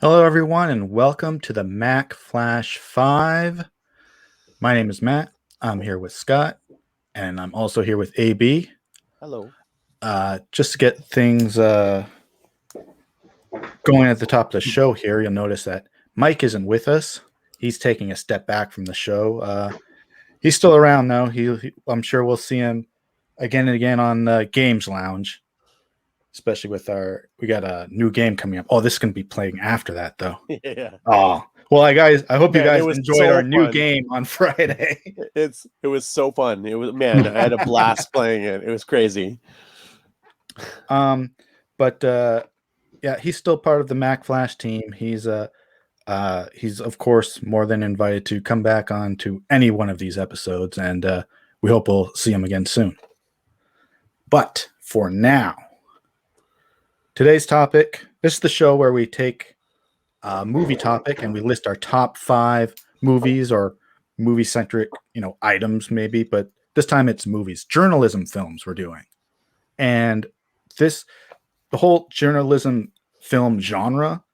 Hello, everyone, and welcome to the Mac Flash 5. My name is Matt. I'm here with Scott, and I'm also here with AB. Hello. Just to get things going at the top of the show here, you'll notice that Mike isn't with us. He's taking a step back from the show. He's still around, though. I'm sure we'll see him again and again on Games Lounge, especially with we got a new game coming up. Oh, this is going to be playing after that, though. Yeah. Oh, well, I hope you Man, guys it was enjoyed so our new fun. game on Friday. It was so fun. I had a blast playing it. It was crazy. But yeah, he's still part of the Mac Flash team. He's of course more than invited to come back on to any one of these episodes, and we hope we'll see him again soon. But for now, today's topic, this is the show where we take a movie topic and we list our top 5 movies or movie-centric, items maybe, but this time it's movies, journalism films we're doing. And the whole journalism film genre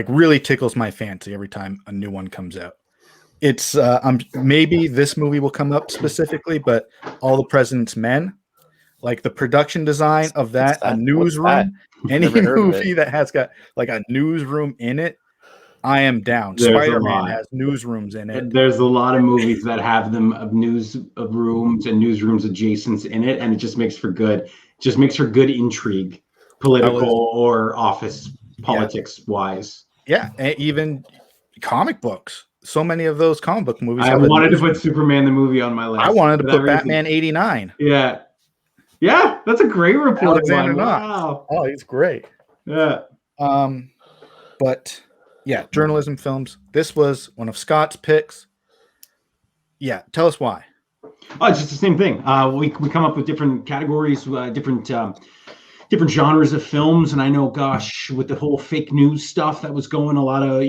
really tickles my fancy every time a new one comes out. It's maybe this movie will come up specifically, but All the President's Men, like the production design of that, a newsroom, any movie that has got like a newsroom in it, I am down. Spider-Man has newsrooms in it. There's a lot of movies that have them of rooms and newsrooms adjacent in it, and it just makes for good intrigue, political or office politics wise. Yeah, and even comic books. So many of those comic book movies. I wanted to put Superman the movie on my list. I wanted to put Batman 89. Yeah, that's a great report. Alexander Wow. Oh, he's great. Yeah. But yeah, journalism films. This was one of Scott's picks. Yeah, tell us why. Oh, it's just the same thing. We come up with different categories, different genres of films, and I know, gosh, with the whole fake news stuff that was going, a lot of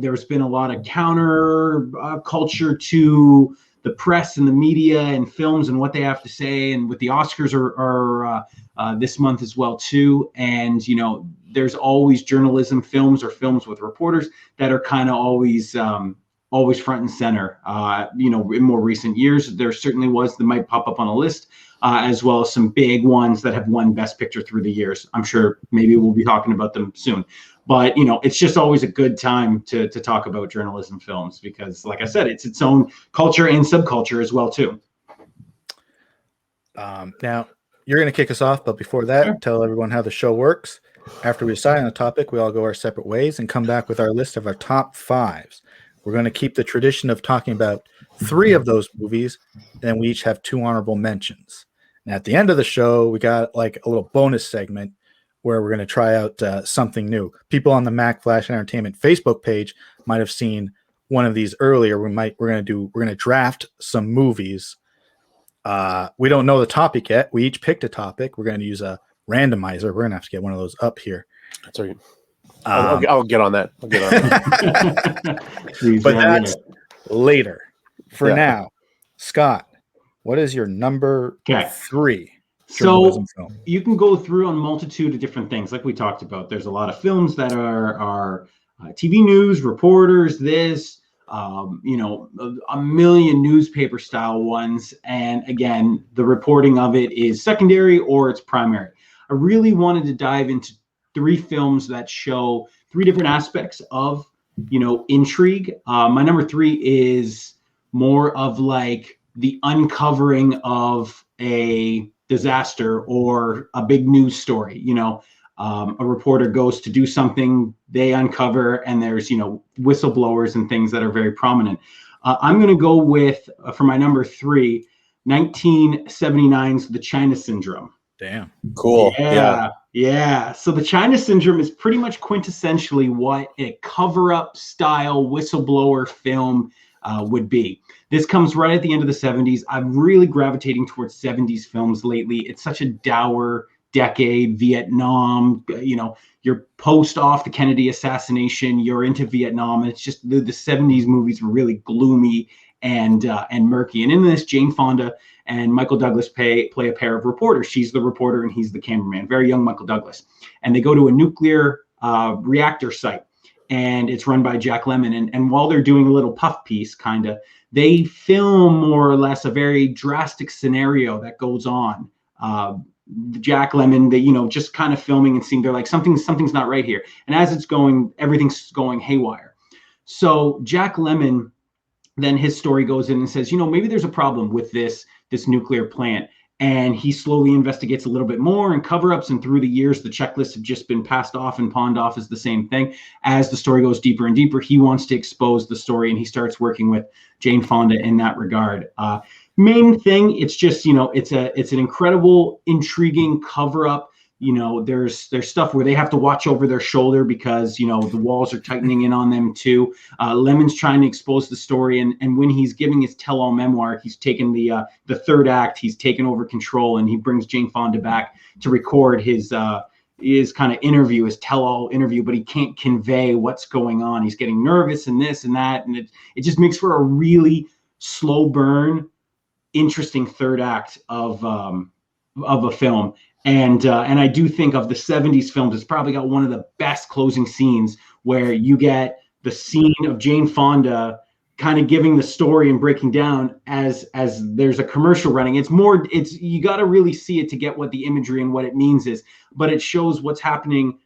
there's been a lot of counter culture to the press and the media and films and what they have to say, and with the Oscars are this month as well too, and there's always journalism films or films with reporters that are kind of always front and center. In more recent years, there certainly was that might pop up on a list, as well as some big ones that have won Best Picture through the years. I'm sure maybe we'll be talking about them soon. But, it's just always a good time to talk about journalism films because, like I said, it's its own culture and subculture as well, too. Now, you're going to kick us off, but before that, sure. Tell everyone how the show works. After we decide on a topic, we all go our separate ways and come back with our list of our top 5s. We're going to keep the tradition of talking about 3 of those movies, and we each have 2 honorable mentions. And at the end of the show, we got like a little bonus segment where we're going to try out something new. People on the Mac Flash Entertainment Facebook page might have seen one of these earlier. We're going to draft some movies. We don't know the topic yet. We each picked a topic. We're going to use a randomizer. We're going to have to get one of those up here. That's right. I'll get on that. But that's later. For now, Scott, what is your number 3? So you can go through a multitude of different things, like we talked about. There's a lot of films that are TV news, reporters, a million newspaper style ones. And again, the reporting of it is secondary or it's primary. I really wanted to dive into 3 films that show 3 different aspects of, intrigue. My number 3 is more of like the uncovering of a disaster or a big news story. A reporter goes to do something, they uncover, and there's, whistleblowers and things that are very prominent. I'm going to go with, for my number 3, 1979's The China Syndrome. Damn. Cool. Yeah. So The China Syndrome is pretty much quintessentially what a cover-up style whistleblower film would be. This comes right at the end of the 70s. I'm really gravitating towards 70s films lately. It's such a dour decade. Vietnam, you're post off the Kennedy assassination, you're into Vietnam. And it's just the 70s movies were really gloomy and murky. And in this, Jane Fonda and Michael Douglas play a pair of reporters. She's the reporter and he's the cameraman. Very young Michael Douglas. And they go to a nuclear reactor site. and it's run by Jack Lemmon. And while they're doing a little puff piece, kind of, they film more or less a very drastic scenario that goes on. Jack Lemmon, they, just kind of filming and seeing, they're like, something's not right here. And as it's going, everything's going haywire. So Jack Lemmon, then his story goes in and says, maybe there's a problem with this nuclear plant. And he slowly investigates a little bit more, and cover-ups, and through the years, the checklists have just been passed off and pawned off as the same thing. As the story goes deeper and deeper, he wants to expose the story, and he starts working with Jane Fonda in that regard. Main thing, it's just, it's an incredible, intriguing cover-up. There's stuff where they have to watch over their shoulder because, the walls are tightening in on them too. Lemon's trying to expose the story. And when he's giving his tell-all memoir, he's taken the third act, he's taken over control, and he brings Jane Fonda back to record his kind of interview, his tell-all interview, but he can't convey what's going on. He's getting nervous and this and that. And it just makes for a really slow burn, interesting third act of a film. And I do think of the 70s films, it's probably got one of the best closing scenes where you get the scene of Jane Fonda kind of giving the story and breaking down as there's a commercial running. You got to really see it to get what the imagery and what it means is, but it shows what's happening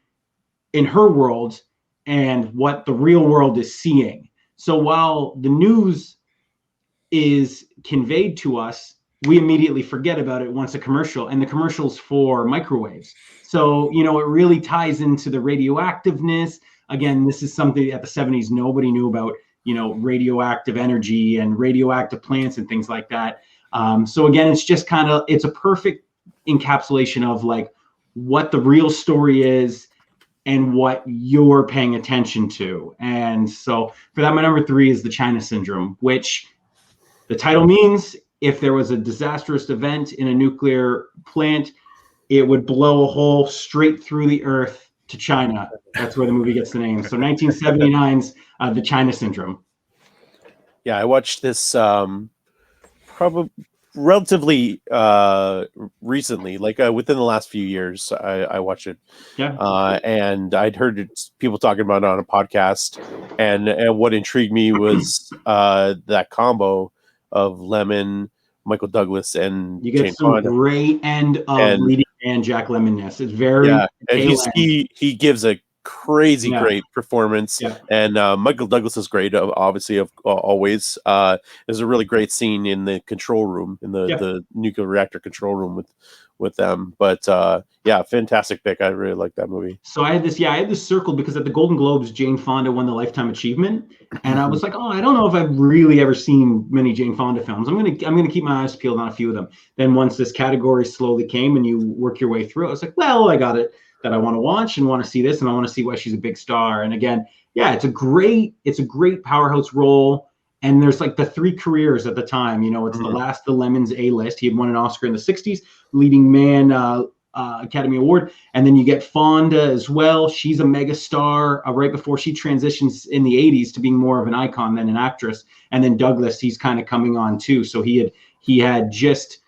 in her world and what the real world is seeing. So while the news is conveyed to us, we immediately forget about it once a commercial, and the commercial's for microwaves. So, it really ties into the radioactiveness. Again, this is something at the 70s nobody knew about, radioactive energy and radioactive plants and things like that. So again, it's just it's a perfect encapsulation of like what the real story is and what you're paying attention to. And so for that, my number 3 is The China Syndrome, which the title means if there was a disastrous event in a nuclear plant, it would blow a hole straight through the earth to China. That's where the movie gets the name. So 1979's The China Syndrome. Yeah, I watched this probably relatively recently, like within the last few years. I watched it. Yeah. And I'd heard people talking about it on a podcast. And what intrigued me was that combo of Lemon, Michael Douglas, and you get Jane some Fonda. Great end of leading man Jack Lemmon-ness. It's very and he gives a crazy great performance. Yeah. And Michael Douglas is great, obviously, always. There's a really great scene in the control room, in the nuclear reactor control room with them. But fantastic pick. I really like that movie. So I had this circled because at the Golden Globes, Jane Fonda won the Lifetime Achievement, and I was like, I don't know if I've really ever seen many Jane Fonda films. I'm gonna keep my eyes peeled on a few of them. Then once this category slowly came and you work your way through, I was like, well, I got it that I want to watch and want to see this, and I want to see why she's a big star. And again, it's a great powerhouse role. And there's like the 3 careers at the time. It's the last of the Lemon's A-list. He had won an Oscar in the 60s, leading man Academy Award. And then you get Fonda as well. She's a mega star right before she transitions in the 80s to being more of an icon than an actress. And then Douglas, he's kind of coming on too. So he had just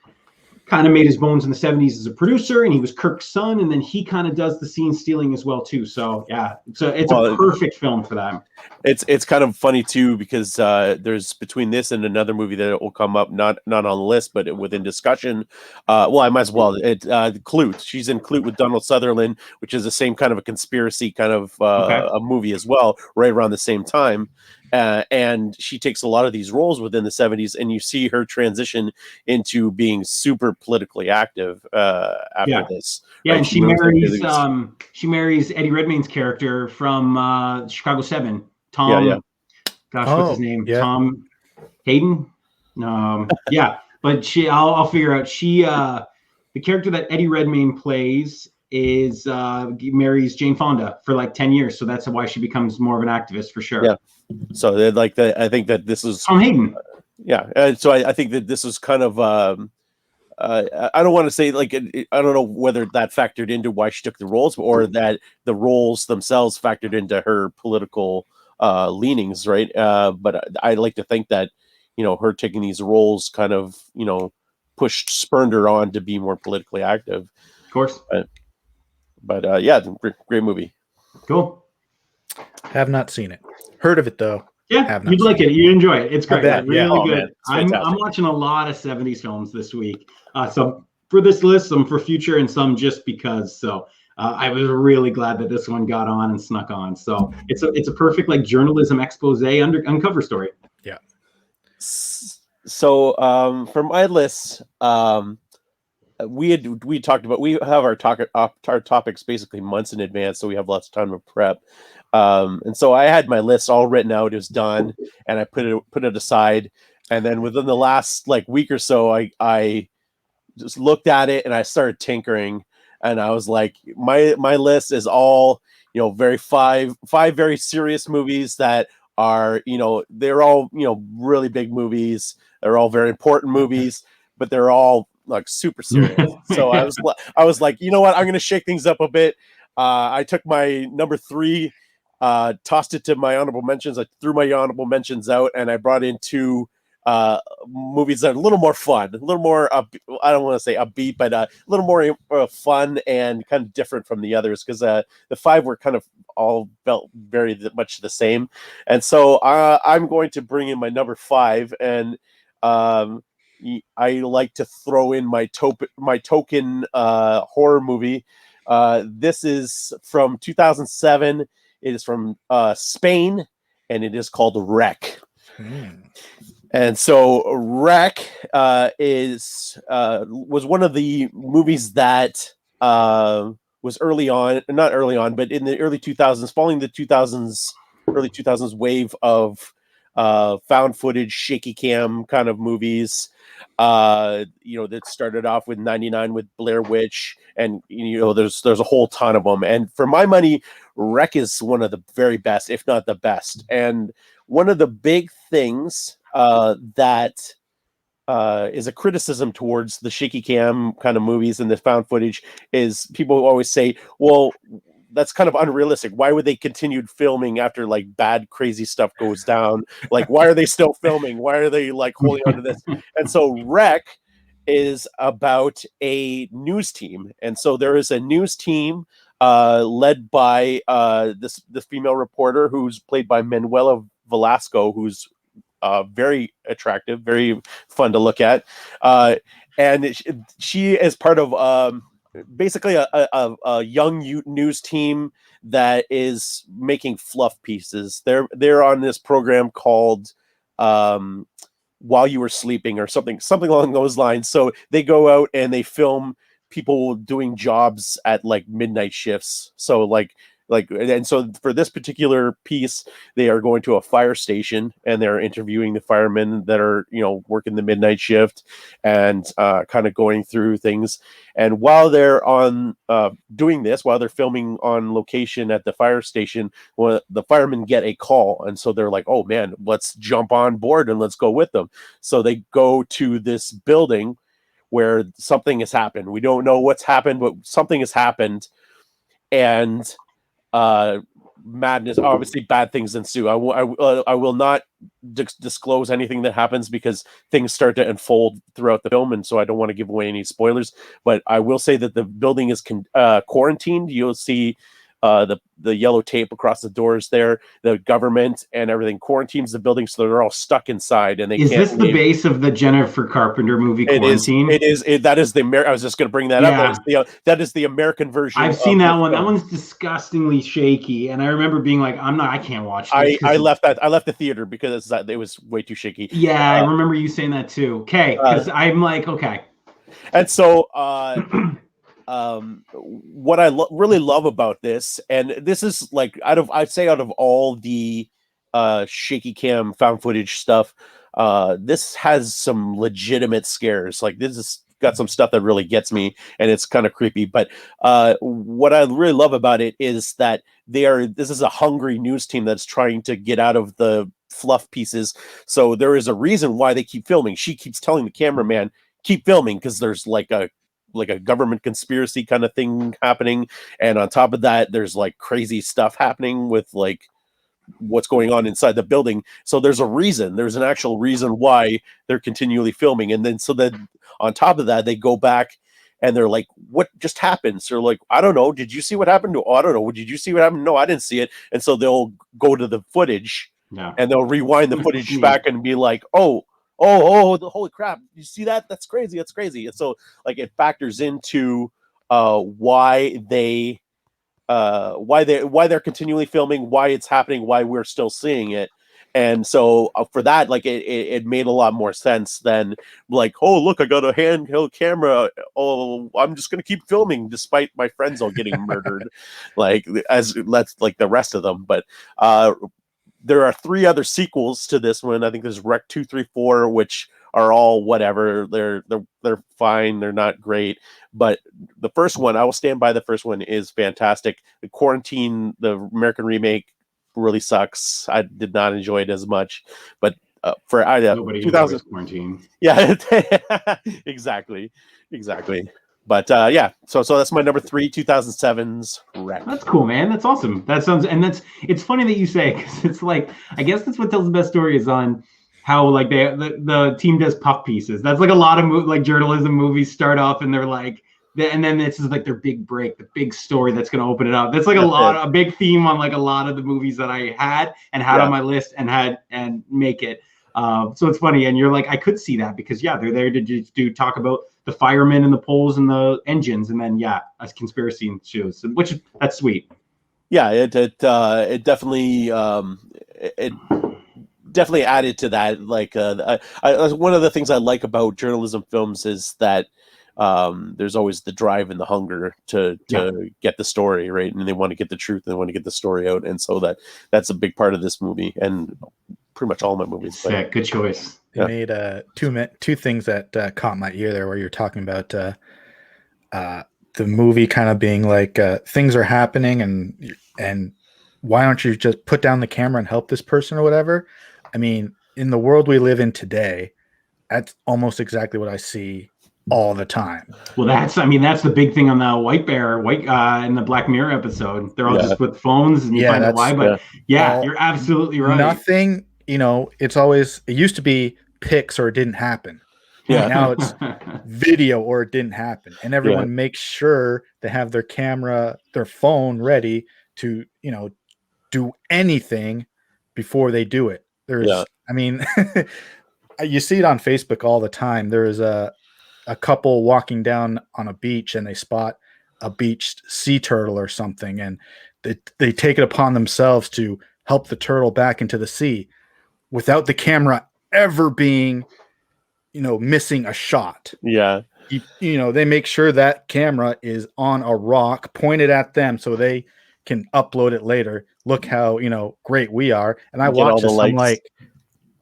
kind of made his bones in the 70s as a producer, and he was Kirk's son, and then he kind of does the scene stealing as well too. So it's a perfect film for that. It's kind of funny too, because there's between this and another movie that will come up, not on the list, but within discussion. I might as well. Clute. She's in Clute with Donald Sutherland, which is the same kind of a conspiracy kind of a movie as well, right around the same time. And she takes a lot of these roles within the 70s, and you see her transition into being super politically active after this. Yeah, right? And she marries Eddie Redmayne's character from Chicago 7. Tom. Gosh, what's his name? Yeah. Tom Hayden. But I'll figure out. The character that Eddie Redmayne plays is marries Jane Fonda for like 10 years, so that's why she becomes more of an activist for sure. Yeah. So I think that this is Tom Hayden. And so I think that this is kind of I don't want to say I don't know whether that factored into why she took the roles, or that the roles themselves factored into her political leanings, right? But I like to think that her taking these roles kind of spurned her on to be more politically active. Of course. But great movie. Cool. Have not seen it. Heard of it though. Yeah, you'd like it. You enjoy it. It's great. bet, Really Oh, good. man, it's I'm fantastic. watching a lot of 70s films this week. Some for this list, some for future, and some just because. So I was really glad that this one got on and snuck on. So it's a perfect like journalism expose uncover story. Yeah. So for my list, we talked about, we have our topics basically months in advance, so we have lots of time to prep. And so I had my list all written out, it was done, and I put it aside. And then within the last like week or so, I just looked at it and I started tinkering, and I was like, my list is all, very five very serious movies that are, they're all, really big movies. They're all very important movies, but they're all like super serious. So I was like, you know what? I'm going to shake things up a bit. I took my number 3, tossed it to my honorable mentions. I threw my honorable mentions out, and I brought in 2 movies that are a little more fun, a little more I don't want to say upbeat, but a little more fun and kind of different from the others, because the 5 were kind of all felt very much the same. And so I'm going to bring in my number 5, and I like to throw in my token horror movie. This is from 2007. It is from Spain, and it is called Wreck. And so Wreck was one of the movies that was not early on, but in the early 2000s, following the early 2000s wave of found footage, shaky cam kind of movies. That started off with 99 with Blair Witch, and there's a whole ton of them. And for my money, Wreck is one of the very best, if not the best. And one of the big things that is a criticism towards the shaky cam kind of movies and the found footage is people always say, well, that's kind of unrealistic. Why would they continue filming after like bad, crazy stuff goes down? Like, why are they still filming? Why are they like holding on to this? And so Wreck is about a news team. And so there is a news team led by this female reporter who's played by Manuela Velasco, who's very attractive, very fun to look at. And she is part of basically a young news team that is making fluff pieces. They're on this program called While You Were Sleeping, or something along those lines. So they go out and they film people doing jobs at like midnight shifts. So and so for this particular piece, they are going to a fire station and they're interviewing the firemen that are, working the midnight shift, and kind of going through things. And while they're on doing this, while they're filming on location at the fire station, the firemen get a call. And so they're like, oh man, let's jump on board and let's go with them. So they go to this building where something has happened. We don't know what's happened, but something has happened. And madness, obviously bad things ensue. I will not disclose anything that happens, because things start to unfold throughout the film, and so I don't want to give away any spoilers. But I will say that the building is quarantined. You'll see the yellow tape across the doors there. The government and everything quarantines the building, so they're all stuck inside and they can't Is this leave. the base of the Jennifer Carpenter movie Quarantine? It is. That is the I was just going to bring that up. That is the American version. I've seen that one. Film. That one's disgustingly shaky, and I remember being like, I can't watch this. I left the theater because it was way too shaky. Yeah, I remember you saying that too. Okay, because I'm like, okay. And so what I really love about this, and this is like out of all the shaky cam found footage stuff, this has some legitimate scares. Like, this has got some stuff that really gets me, and it's kind of creepy. But what I really love about it is that this is a hungry news team that's trying to get out of the fluff pieces. So there is a reason why they keep filming. She keeps telling the cameraman, keep filming, because there's like a government conspiracy kind of thing happening. And on top of that, there's like crazy stuff happening with like what's going on inside the building. So there's an actual reason why they're continually filming. And then, so that on top of that, they go back and they're like, what just happened? So they're like, I don't know. Did you see what happened? Oh, I don't know. Did you see what happened? No, I didn't see it. And so they'll go to the footage and they'll rewind the footage back and be like, oh, holy crap. You see that? That's crazy. That's crazy. And so like it factors into why they're continually filming, why it's happening, why we're still seeing it. And so for that, like it made a lot more sense than like, oh, look, I got a handheld camera. Oh, I'm just gonna keep filming despite my friends all getting murdered, like the rest of them. But there are 3 other sequels to this one. I think there's Rec 2, 3, 4, which are all whatever. They're fine. They're not great. But the first one, I will stand by. The first one is fantastic. The Quarantine, the American remake, really sucks. I did not enjoy it as much. But for nobody 2000 Quarantine. Yeah, exactly. But so that's my number 3, 2007's Wreck. That's cool, man. That's awesome. That sounds, and it's funny that you say, because it's like, I guess that's what tells the best story is on how like the team does puff pieces. That's like a lot of journalism movies start off and they're like, and then this is like their big break, the big story that's going to open it up. That's like a big theme on like a lot of the movies that I had on my list and make it. So it's funny, and you're like, I could see that because they're there to do talk about the firemen and the poles and the engines, and then a conspiracy ensues, which that's sweet. Yeah, it definitely it definitely added to that. Like one of the things I like about journalism films is that there's always the drive and the hunger to get the story right, and they want to get the truth and they want to get the story out, and so that's a big part of this movie and pretty much all my movies. Sick. Good choice. They made two things that caught my ear there, where you're talking about the movie kind of being like things are happening and why don't you just put down the camera and help this person or whatever. I mean, in the world we live in today, that's almost exactly what I see all the time. Well, that's the big thing on the White in the Black Mirror episode. They're all just with phones, and you find out why. But you're absolutely right. Nothing, it used to be pics or it didn't happen. Yeah. Now it's video or it didn't happen, and everyone makes sure they have their camera, their phone ready to do anything before they do it. I mean, you see it on Facebook all the time. There is a couple walking down on a beach and they spot a beached sea turtle or something, and they take it upon themselves to help the turtle back into the sea without the camera ever being missing a shot. They make sure that camera is on a rock pointed at them so they can upload it later. Look how great we are. And I watch this, I'm like,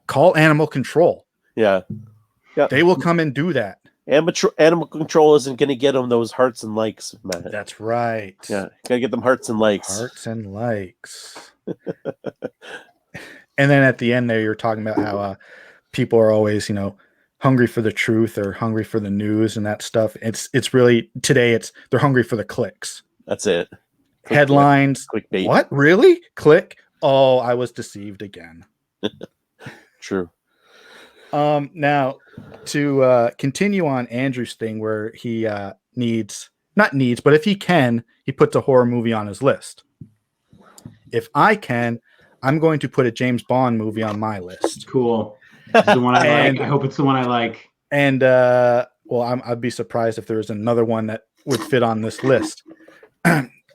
call animal control. They will come and do that. Animal control isn't going to get them those hearts and likes, Matt. That's right. Gotta get them hearts and likes. And then at the end there, you're talking about how people are always hungry for the truth or hungry for the news and that stuff. It's really today they're hungry for the clicks. That's it. Headlines. Clickbait. What? Really? Click. Oh, I was deceived again. True. Now to continue on Andrew's thing where he but if he can, he puts a horror movie on his list. If I can, I'm going to put a James Bond movie on my list. Cool. It's the one I like. I hope it's the one I like. And I'd be surprised if there was another one that would fit on this list.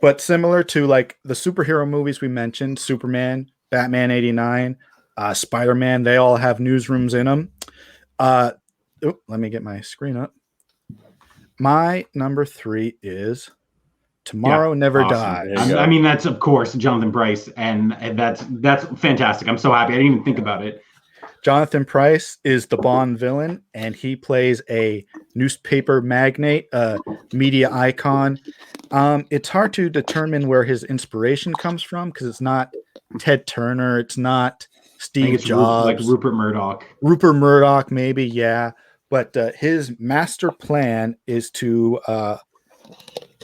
But similar to like the superhero movies we mentioned, Superman, Batman 89, Spider-Man, they all have newsrooms in them. Let me get my screen up. My number 3 is Tomorrow Never Dies. I mean, that's of course Jonathan Pryce, and that's fantastic. I'm so happy. I didn't even think about it. Jonathan Pryce is the Bond villain, and he plays a newspaper magnate, a media icon. It's hard to determine where his inspiration comes from because it's not Ted Turner, it's not Steve Jobs, like Rupert Murdoch. Rupert Murdoch, maybe, yeah. But his master plan is to,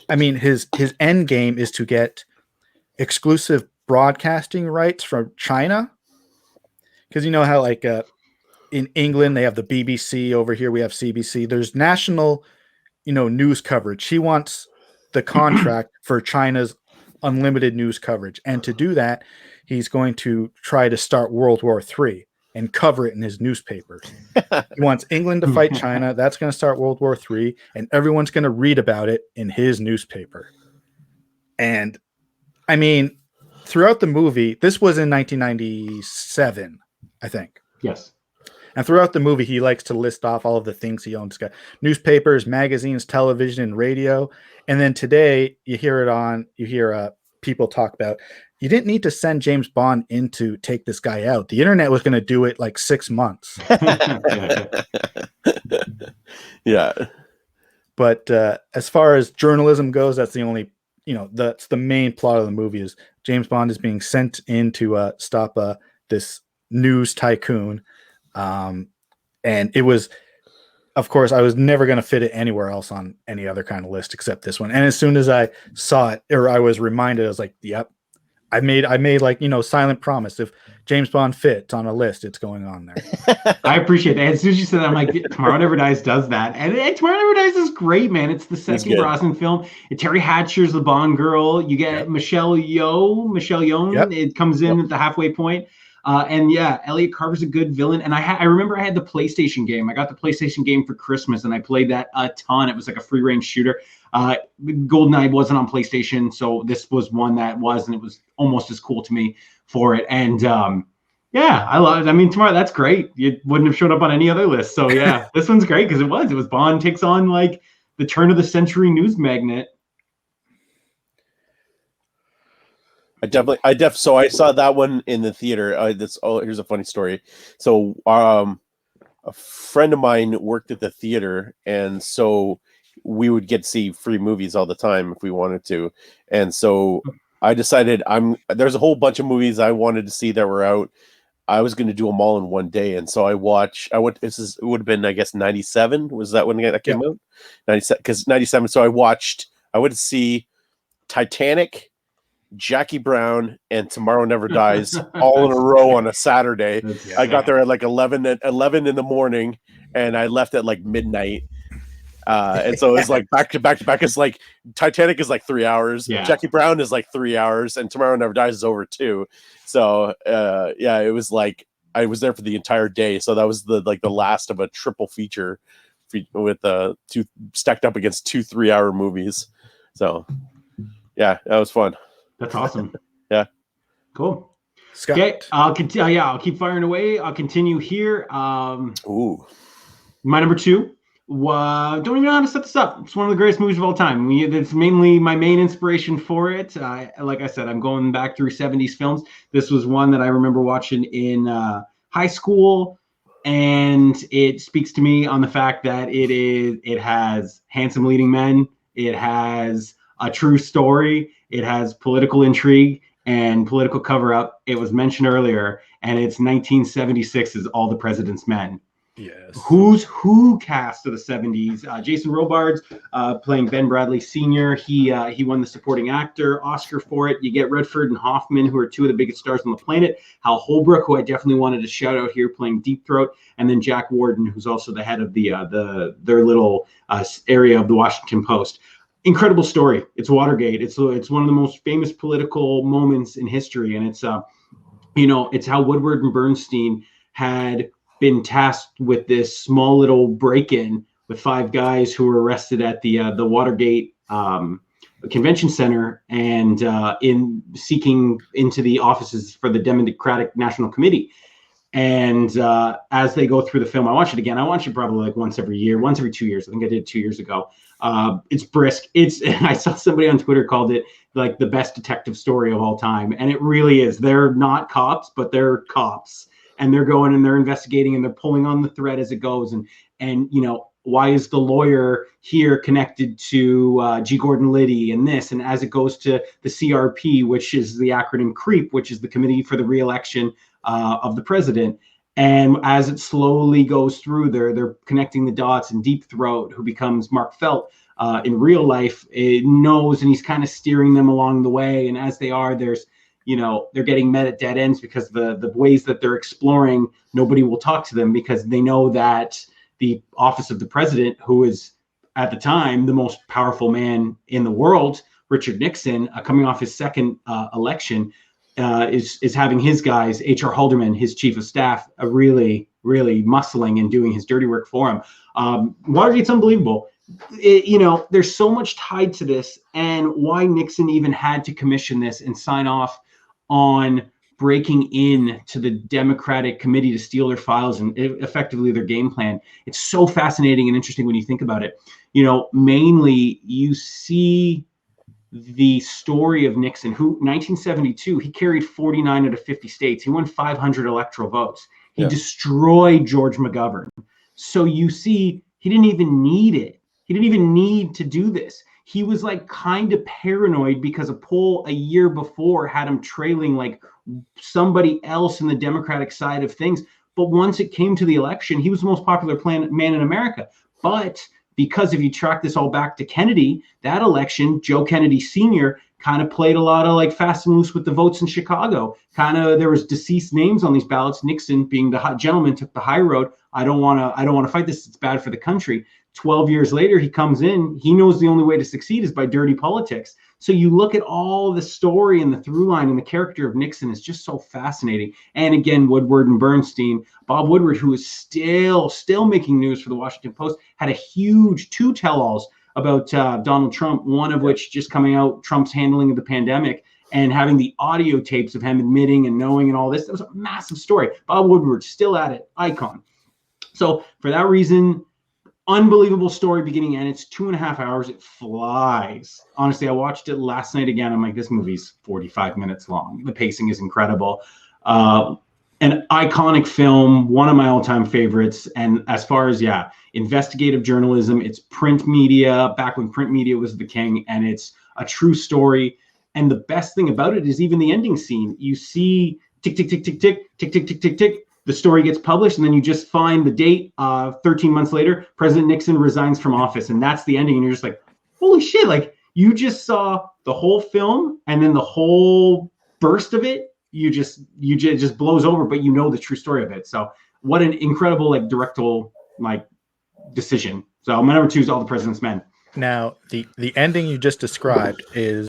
his end game is to get exclusive broadcasting rights from China. Because you know how, like, in England, they have the BBC. Over here, we have CBC. There's national news coverage. She wants the contract for China's unlimited news coverage. And to do that, he's going to try to start World War III and cover it in his newspapers. He wants England to fight China. That's going to start World War III, and everyone's going to read about it in his newspaper. And I mean, throughout the movie, this was in 1997, I think. Yes. And throughout the movie, he likes to list off all of the things he owns. He's got newspapers, magazines, television, and radio. And then today, you hear people talk about, you didn't need to send James Bond in to take this guy out. The internet was going to do it like 6 months. Yeah. But as far as journalism goes, that's the only, that's the main plot of the movie is James Bond is being sent in to stop this news tycoon. And it was, of course, I was never going to fit it anywhere else on any other kind of list except this one. And as soon as I saw it, or I was reminded, I was like, yep, I made like, silent promise. If James Bond fits on a list, it's going on there. I appreciate that. As soon as you said that, I'm like, Tomorrow Never Dies does that. And Tomorrow Never Dies is great, man. It's the second Brosnan film. Terry Hatcher's the Bond girl. You get Michelle Yeoh. Yep. It comes in at the halfway point. And yeah, Elliot Carver's a good villain. And I remember I had the PlayStation game. I got the PlayStation game for Christmas, and I played that a ton. It was like a free range shooter. GoldenEye wasn't on PlayStation, so this was one that was, and it was almost as cool to me for it. And yeah, I love it. I mean, Tomorrow, that's great. You wouldn't have showed up on any other list. So yeah, this one's great because it was Bond takes on like the turn of the century news magnet. So I saw that one in the theater. Here's a funny story. So a friend of mine worked at the theater, and so we would get to see free movies all the time if we wanted to. And so I decided there's a whole bunch of movies I wanted to see that were out. I was going to do them all in one day. And so it would have been, I guess, 97. Was that when that came out? 97, because 97. So I would see Titanic, Jackie Brown, and Tomorrow Never Dies all in a row on a Saturday. I got there at like 11 in the morning, and I left at like midnight. And so it's like back to back to back. It's like Titanic is like 3 hours. Yeah. Jackie Brown is like 3 hours, and Tomorrow Never Dies is over 2. So yeah, it was like I was there for the entire day. So that was the last of a triple feature with two stacked up against 2 3-hour movies. So yeah, that was fun. That's awesome. Yeah. Cool. Scott. Okay, I'll continue. I'll keep firing away. I'll continue here. Ooh. My number 2. Don't even know how to set this up. It's one of the greatest movies of all time. It's mainly my main inspiration for it. Like I said, I'm going back through 70s films. This was one that I remember watching in high school, and it speaks to me on the fact that it has handsome leading men. It has a true story. It has political intrigue and political cover-up. It was mentioned earlier, and it's 1976's All the President's Men. Yes. Who's who cast of the 70s? Jason Robards playing Ben Bradley Sr. He won the supporting actor Oscar for it. You get Redford and Hoffman, who are two of the biggest stars on the planet. Hal Holbrook, who I definitely wanted to shout out here, playing Deep Throat, and then Jack Warden, who's also the head of their little area of the Washington Post. Incredible story. It's Watergate. It's one of the most famous political moments in history, and it's it's how Woodward and Bernstein had been tasked with this small little break-in with 5 guys who were arrested at the Watergate Convention Center and in seeking into the offices for the Democratic National Committee. And as they go through the film, I watch it again. I watch it probably like once every 2 years. I think I did 2 years ago. It's brisk. I saw somebody on Twitter called it like the best detective story of all time. And it really is. They're not cops, but they're cops. And they're going and they're investigating and they're pulling on the thread as it goes. And why is the lawyer here connected to G. Gordon Liddy and this? And as it goes to the CRP, which is the acronym CREEP, which is the Committee for the Re-election of the President. And as it slowly goes through, they're connecting the dots. And Deep Throat, who becomes Mark Felt in real life, knows, and he's kind of steering them along the way. And as they are, they're getting met at dead ends because the ways that they're exploring, nobody will talk to them because they know that the office of the president, who is at the time, the most powerful man in the world, Richard Nixon, coming off his second election, is having his guys, H.R. Haldeman, his chief of staff, really muscling and doing his dirty work for him. Watergate's unbelievable. There's so much tied to this, and why Nixon even had to commission this and sign off on breaking in to the Democratic committee to steal their files and effectively their game plan. It's so fascinating and interesting when you think about it. Mainly you see the story of Nixon, who 1972, he carried 49 out of 50 states. He won 500 electoral votes. He destroyed George McGovern. So you see, he didn't even need it. He didn't even need to do this. He was like kind of paranoid because a poll a year before had him trailing like somebody else in the Democratic side of things. But once it came to the election, he was the most popular man in America. But because if you track this all back to Kennedy, that election, Joe Kennedy Sr. kind of played a lot of like fast and loose with the votes in Chicago. There was deceased names on these ballots. Nixon, being the hot gentleman, took the high road. I don't want to fight this. It's bad for the country. 12 years later, he comes in. He knows the only way to succeed is by dirty politics. So you look at all the story and the through line and the character of Nixon is just so fascinating. And again, Woodward and Bernstein, Bob Woodward, who is still making news for the Washington Post, had a huge 2 tell-alls about Donald Trump, one of which just coming out, Trump's handling of the pandemic, and having the audio tapes of him admitting and knowing and all this. That was a massive story. Bob Woodward still at it, icon. So for that reason, unbelievable story beginning and it's 2.5 hours. It flies. Honestly, I watched it last night again. I'm like, this movie's 45 minutes long. The pacing is incredible. An iconic film, one of my all-time favorites. And as far as, investigative journalism, it's print media, back when print media was the king, and it's a true story. And the best thing about it is even the ending scene. You see tick, tick, tick, tick, tick, tick, tick, tick, tick, tick. The story gets published, and then you just find the date. 13 months later, President Nixon resigns from office, and that's the ending. And you're just like, holy shit! Like you just saw the whole film, and then the whole burst of it. You just blows over, but you know the true story of it. So what an incredible directorial decision. So my number 2 is All the President's Men. Now the ending you just described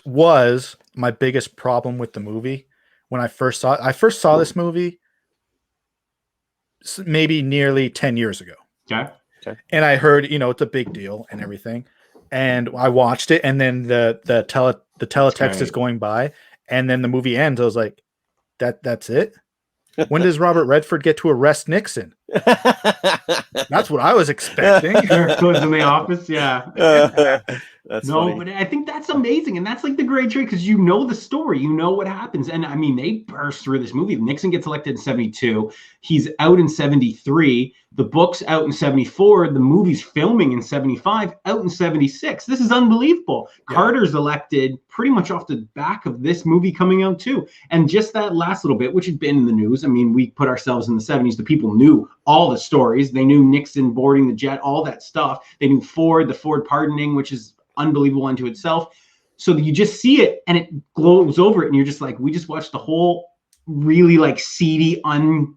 was my biggest problem with the movie when I first saw it. I first saw this movie maybe nearly 10 years ago. Okay. And I heard, it's a big deal and everything. And I watched it, and then the teletext is going by, and then the movie ends. I was like, that's it? When does Robert Redford get to arrest Nixon? That's what I was expecting. Goes in the office, That's funny. But I think that's amazing, and that's like the great trait because you know the story, you know what happens, and I mean they burst through this movie. Nixon gets elected in 72, he's out in 73, the book's out in 74, the movie's filming in 75, out in 76. This is unbelievable. Yeah. Carter's elected pretty much off the back of this movie coming out too, and just that last little bit, which had been in the news. I mean, we put ourselves in the 70s. The people knew all the stories. They knew Nixon boarding the jet, all that stuff. They knew the Ford pardoning, which is unbelievable unto itself. So you just see it and it glows over it, and you're just like, we just watched the whole really seedy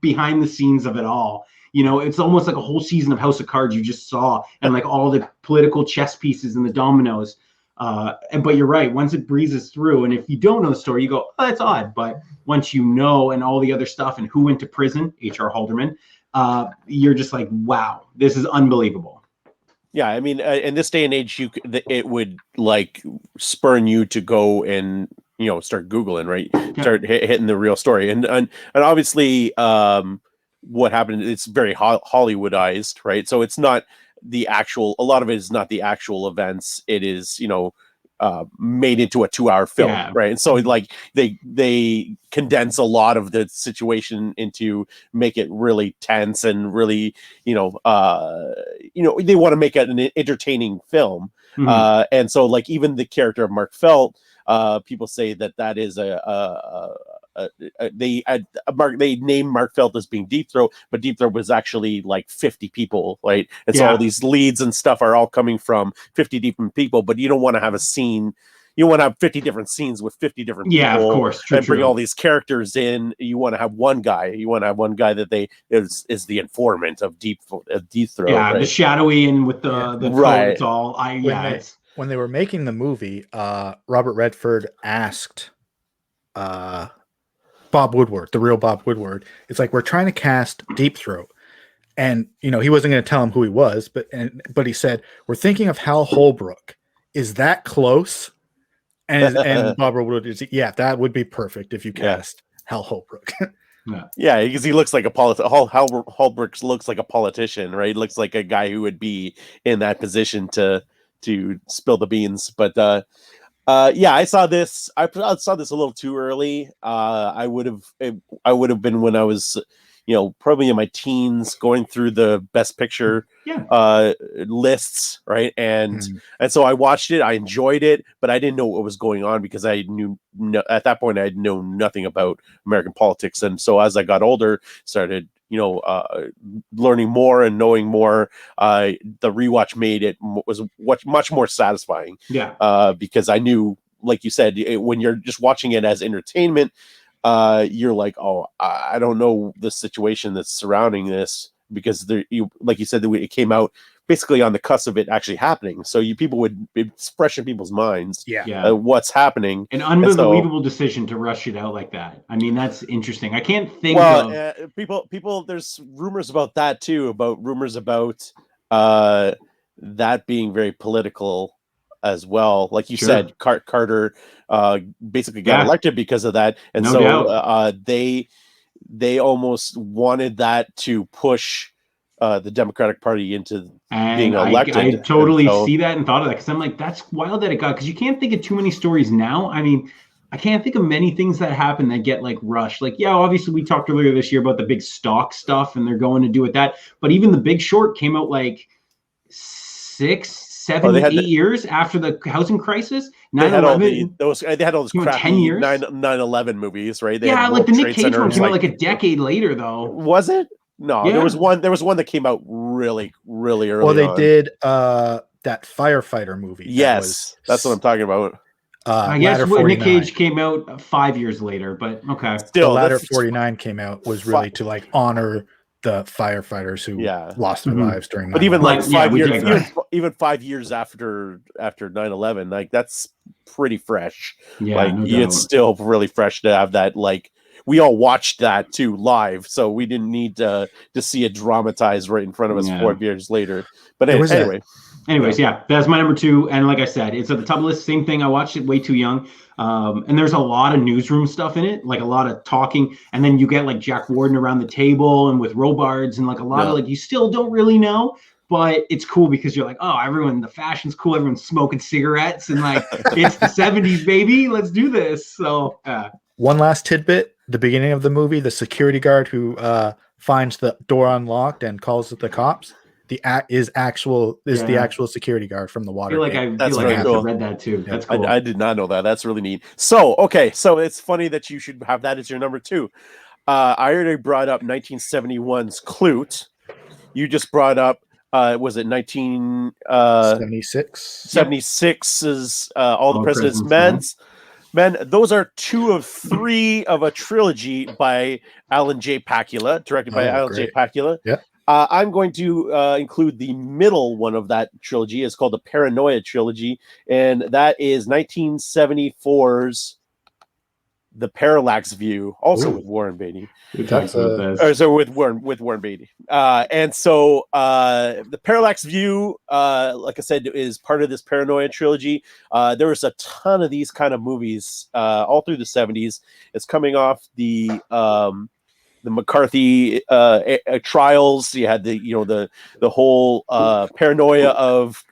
behind the scenes of it all. It's almost like a whole season of House of Cards you just saw, and all the political chess pieces and the dominoes. But you're right, once it breezes through, and if you don't know the story, you go, oh, that's odd. But once you know, and all the other stuff, and who went to prison, H.R. Haldeman, you're just like, wow, this is unbelievable. Yeah, I mean, in this day and age, it would spurn you to go and start Googling, right? Yeah. Start hitting the real story, and obviously, what happened? It's very Hollywoodized, right? So it's not the actual. A lot of it is not the actual events. It is made into a 2-hour film, yeah. Right? And so they condense a lot of the situation into make it really tense and really they want to make it an entertaining film. Mm-hmm. And so even the character of Mark Felt, people say that is they named Mark Felt as being Deep Throat, but Deep Throat was actually 50 people, right? And so all these leads and stuff are all coming from 50 different people, but you don't want to have a scene, you want to have 50 different scenes with 50 different people, of course, and bring all these characters in. You want to have one guy. You want to have one guy that is the informant of Deep Throat. Yeah, right? the shadowy and with the right. It's all when they were making the movie, Robert Redford asked Bob Woodward, the real Bob Woodward. It's like, we're trying to cast Deep Throat. And, he wasn't going to tell him who he was, but he said, we're thinking of Hal Holbrook. Is that close? And Bob Woodward is, that would be perfect if you cast Hal Holbrook. Yeah, because he looks like a Holbrook looks like a politician, right? He looks like a guy who would be in that position to spill the beans. But I saw this. I saw this a little too early. I would have been when I was, probably in my teens, going through the Best Picture lists, right? And so I watched it. I enjoyed it, but I didn't know what was going on because I knew at that point I had known nothing about American politics. And so as I got older, started learning more and knowing more. The rewatch made it was much more satisfying. Because I knew, like you said, when you're just watching it as entertainment, you're like, oh, I don't know the situation that's surrounding this, because like you said, it came out basically on the cusp of it actually happening. So people would, it's fresh in people's minds. What's happening. An unbelievable decision to rush it out like that. I mean, that's interesting. I can't think people. There's rumors about that too. Rumors about that being very political as well. Like you said, Carter basically got elected because of that, and they almost wanted that to push the Democratic Party into being elected. I totally see that and thought of that, because I'm like, that's wild that it got, because you can't think of too many stories now. I mean, I can't think of many things that happen that get like rushed. Like, obviously we talked earlier this year about the big stock stuff and they're going to do with that. But even The Big Short came out like 6, 7, 8 years after the housing crisis. They had all those crappy 10 years? 9/11 movies, right? Like the Nick Cage one came out like a decade later, though. Was it? No, there was one that came out really, really early. Well, they did that firefighter movie. Yes, that's what I'm talking about. I guess Nick Cage came out 5 years later, but okay. Still, the Ladder 49 came out was really to like honor the firefighters who lost their lives during. But even like 5 years, even 5 years after 9/11, like that's pretty fresh. It's still really fresh to have that. Like, we all watched that too live, so we didn't need to see it dramatized right in front of us 4 years later. But anyways, that's my number 2. And like I said, it's at the top of the list. Same thing. I watched it way too young. And there's a lot of newsroom stuff in it, like a lot of talking. And then you get like Jack Warden around the table and with Robards and like a lot of like, you still don't really know, but it's cool because you're like, oh, the fashion's cool. Everyone's smoking cigarettes and like, it's the 70s, baby. Let's do this. So, one last tidbit. The beginning of the movie, the security guard who finds the door unlocked and calls the cops, the actual security guard from the Watergate. I feel like I read that too. That's cool. I did not know that. That's really neat. So it's funny that you should have that as your number 2. I already brought up 1971's Clute. You just brought up was it 1976? 76's All the President's Men. Those are 2 of 3 of a trilogy by Alan J. Pakula, directed by Alan J. Pakula. Yeah. I'm going to include the middle one of that trilogy. It's called the Paranoia Trilogy, and that is 1974's The Parallax View, also with Warren Beatty. So with Warren Beatty. And so the Parallax View, like I said, is part of this Paranoia Trilogy. There was a ton of these kind of movies all through the 70s. It's coming off the McCarthy trials. You had the whole paranoia of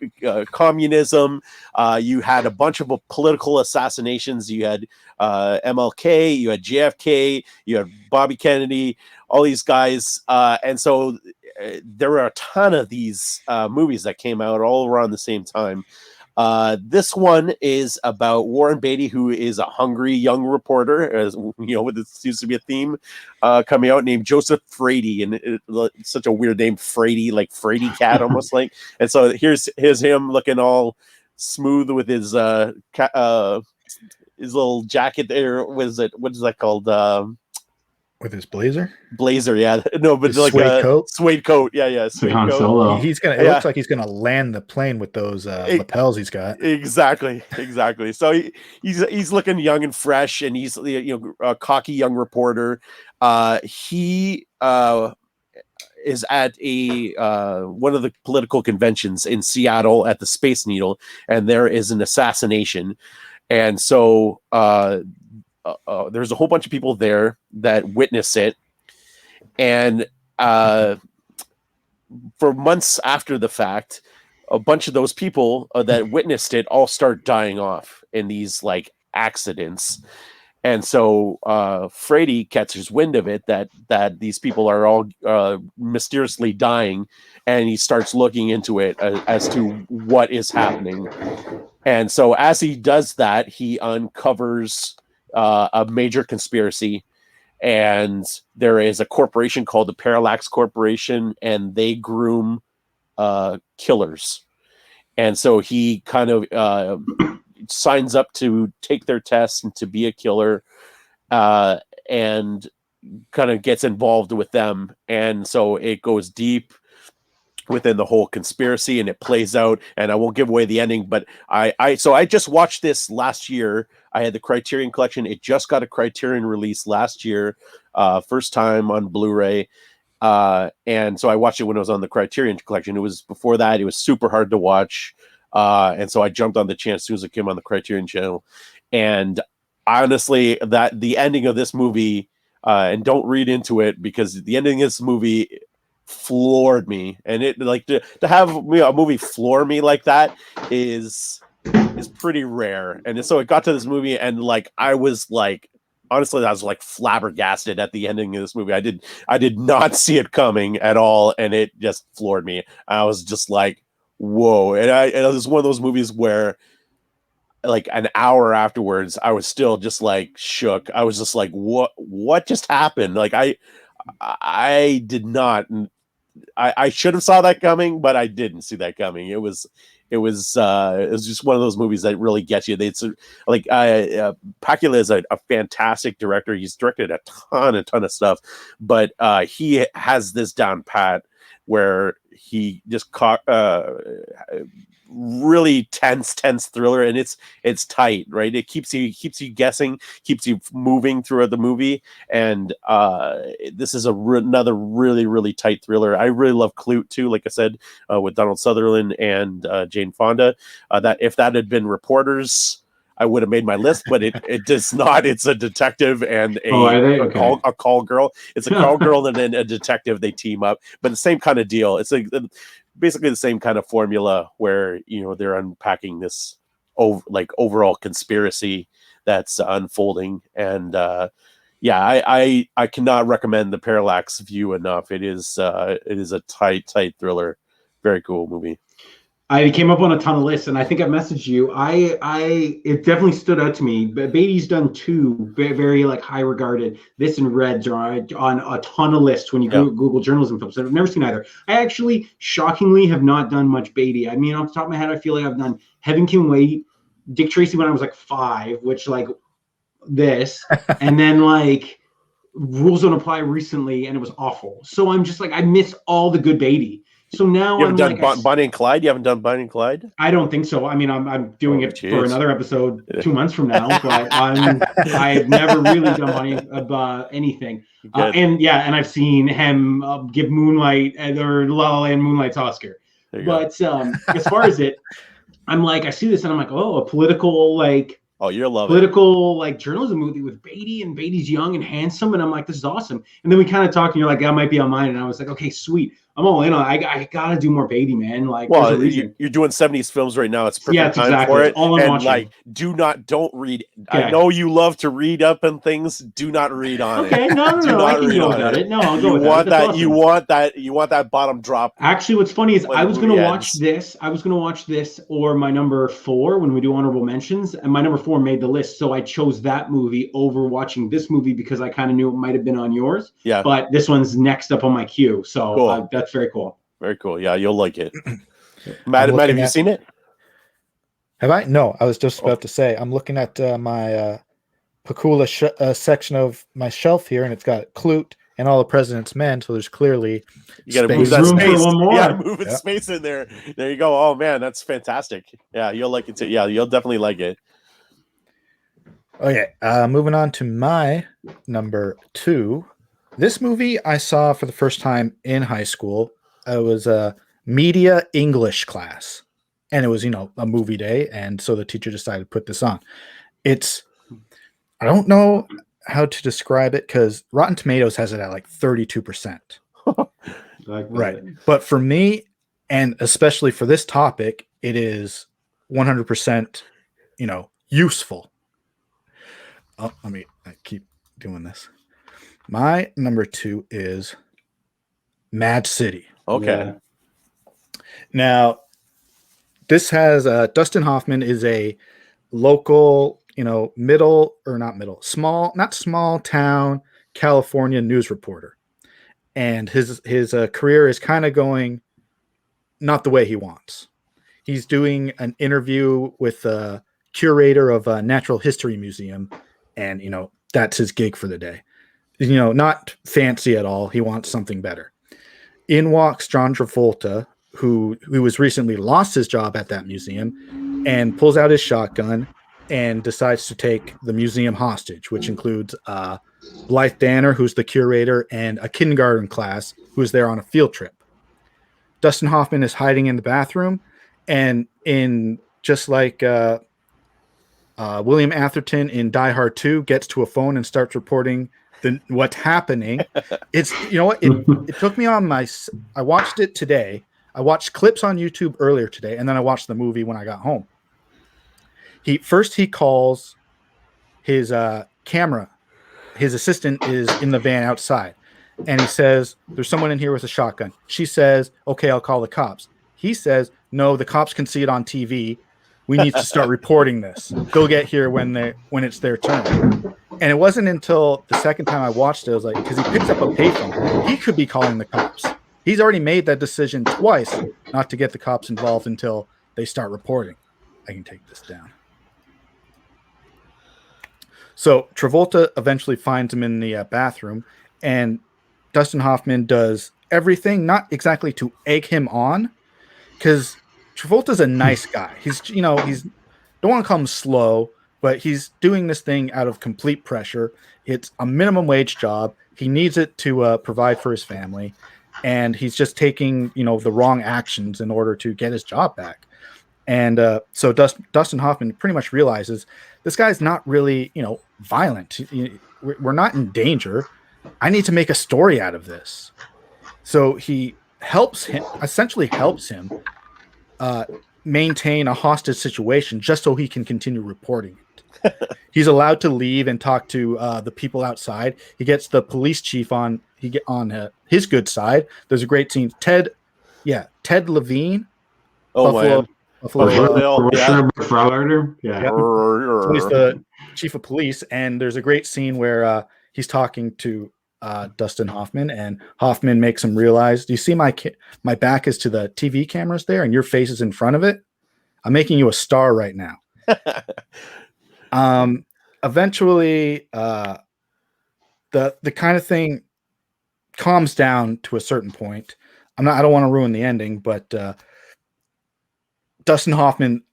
communism. You had a bunch of political assassinations. You had MLK, you had JFK, you had Bobby Kennedy, all these guys. And so there were a ton of these movies that came out all around the same time. This one is about Warren Beatty, who is a hungry young reporter, as you know, this seems to be a theme coming out, named Joseph Frady, and it's such a weird name, Frady, like Frady Cat, almost like. And so here's him looking all smooth with his little jacket there. What is that called? With his blazer, yeah, no, but his like suede a coat. suede coat, yeah, It's like suede Han coat. Solo. He's gonna. It looks like he's gonna land the plane with those lapels he's got. Exactly. So he's looking young and fresh, and he's a cocky young reporter. He is at one of the political conventions in Seattle at the Space Needle, and there is an assassination, and so there's a whole bunch of people there that witness it, and for months after the fact, a bunch of those people that witnessed it all start dying off in these like accidents. And so Frady catches wind of it that these people are all mysteriously dying, and he starts looking into it as to what is happening. And so as he does that, he uncovers a major conspiracy, and there is a corporation called the Parallax Corporation, and they groom killers. And so he kind of signs up to take their tests and to be a killer, and kind of gets involved with them. And so it goes deep within the whole conspiracy, and it plays out. And I won't give away the ending, but I just watched this last year. I had the Criterion Collection. It just got a Criterion release last year, first time on Blu-ray. And so I watched it when it was on the Criterion Collection. It was before that. It was super hard to watch. And so I jumped on the chance as soon as it came on the Criterion channel. And honestly, that the ending of this movie, and don't read into it, because the ending of this movie floored me. And it, like, to have a movie floor me like that is pretty rare. And so it got to this movie, and like I was like, honestly, I was like flabbergasted at the ending of this movie. I did not see it coming at all, and it just floored me. I was just like, whoa. And it was one of those movies where like an hour afterwards I was still just like shook. I was just like, what just happened? Like I did not, I should have saw that coming, but I didn't see that coming. It was just one of those movies that really gets you. It's like Pakula is a fantastic director. He's directed a ton of stuff, but he has this down pat where he just caught really tense thriller, and it's tight, right? It keeps you guessing, keeps you moving throughout the movie, and this is another really tight thriller. I really love Clute too, like I said, with Donald Sutherland and Jane Fonda. That if that had been Reporters, I would have made my list, but it does not. It's a detective and a call girl. It's a call girl and then a detective. They team up, but the same kind of deal. It's like basically the same kind of formula where they're unpacking this overall conspiracy that's unfolding. And I cannot recommend the Parallax View enough. It is a tight thriller. Very cool movie. I came up on a ton of lists, and I think I messaged you. It definitely stood out to me. But Beatty's done two very like high regarded. This and Reds are on a ton of lists when you Google journalism films. I've never seen either. I actually shockingly have not done much Beatty. I mean, off the top of my head, I feel like I've done Heaven Can Wait, Dick Tracy when I was like 5, which like this, and then like Rules Don't Apply recently, and it was awful. So I'm just like, I missed all the good Beatty. So now you haven't done Bonnie and Clyde. You haven't done Bonnie and Clyde. I don't think so. I mean, I'm doing it for another episode 2 months from now, but I've never really done Bonnie anything. And I've seen him give Moonlight or La La Land Moonlight's Oscar. But as far as it, I'm like, I see this and I'm like, oh, a political like. Oh, you're loving political like journalism movie with Beatty, and Beatty's young and handsome, and I'm like, this is awesome. And then we kind of talked, and you're like, that might be on mine, and I was like, okay, sweet. I'm all in on. I gotta do more Beatty, man. Like, well, you're doing 70s films right now. It's perfect time for it. All I'm watching. Like, don't read. Okay. I know you love to read up and things. Do not read on it. Okay, no. I can go about it. No, I'll go with that. You want that bottom drop. Actually, what's funny is I was gonna watch this. I was gonna watch this or my number 4 when we do honorable mentions, and my number 4 made the list, so I chose that movie over watching this movie because I kind of knew it might have been on yours. Yeah. But this one's next up on my queue, so cool. That's very cool. Very cool. Yeah, you'll like it. Matt, have you seen it? Have I? No, I was just about to say. I'm looking at my Pakula section of my shelf here, and it's got Clute and All the President's Men. So there's clearly You got to move space. that Room for space. one more. Yeah, moving Yeah. space in there. There you go. Oh man, that's fantastic. Yeah, you'll like it too. Yeah, you'll definitely like it. Okay, moving on to my number 2. This movie I saw for the first time in high school. It was a media English class, and it was, a movie day, and so the teacher decided to put this on. I don't know how to describe it because Rotten Tomatoes has it at like 32%. Right. But for me, and especially for this topic, it is 100%, useful. Oh, I keep doing this. My number 2 is Mad City. Okay. Yeah. Now, this has Dustin Hoffman is a local, not small town California news reporter. And his career is kind of going not the way he wants. He's doing an interview with a curator of a natural history museum, and that's his gig for the day. Not fancy at all. He wants something better. In walks John Travolta, who was recently lost his job at that museum, and pulls out his shotgun and decides to take the museum hostage, which includes Blythe Danner, who's the curator, and a kindergarten class who's there on a field trip. Dustin Hoffman is hiding in the bathroom, and just like William Atherton in Die Hard 2 gets to a phone and starts reporting what's happening. It's, it took me on I watched it today. I watched clips on YouTube earlier today, and then I watched the movie when I got home. He calls his camera. His assistant is in the van outside, and he says, "There's someone in here with a shotgun." She says, "Okay, I'll call the cops." He says, "No, the cops can see it on TV. We need to start reporting this. They'll get here when it's their turn." And it wasn't until the second time I watched it, I was like, because he picks up a payphone. He could be calling the cops. He's already made that decision twice not to get the cops involved until they start reporting. I can take this down. So Travolta eventually finds him in the bathroom, and Dustin Hoffman does everything, not exactly to egg him on, because Travolta's a nice guy. He's don't want to call him slow, but he's doing this thing out of complete pressure. It's a minimum wage job. He needs it to provide for his family, and he's just taking the wrong actions in order to get his job back. And so Dustin Hoffman pretty much realizes this guy's not really violent. We're not in danger. I need to make a story out of this. So he essentially helps him maintain a hostage situation just so he can continue reporting it. He's allowed to leave and talk to the people outside. He gets the police chief on his good side. There's a great scene. Ted Levine. Oh, man. Buffalo. Yeah. Yeah. He's the chief of police, and there's a great scene where he's talking to Dustin Hoffman, and Hoffman makes him realize, "Do you see my back is to the TV cameras there, and your face is in front of it? I'm making you a star right now." Eventually, the kind of thing calms down to a certain point. I don't want to ruin the ending, but Dustin Hoffman,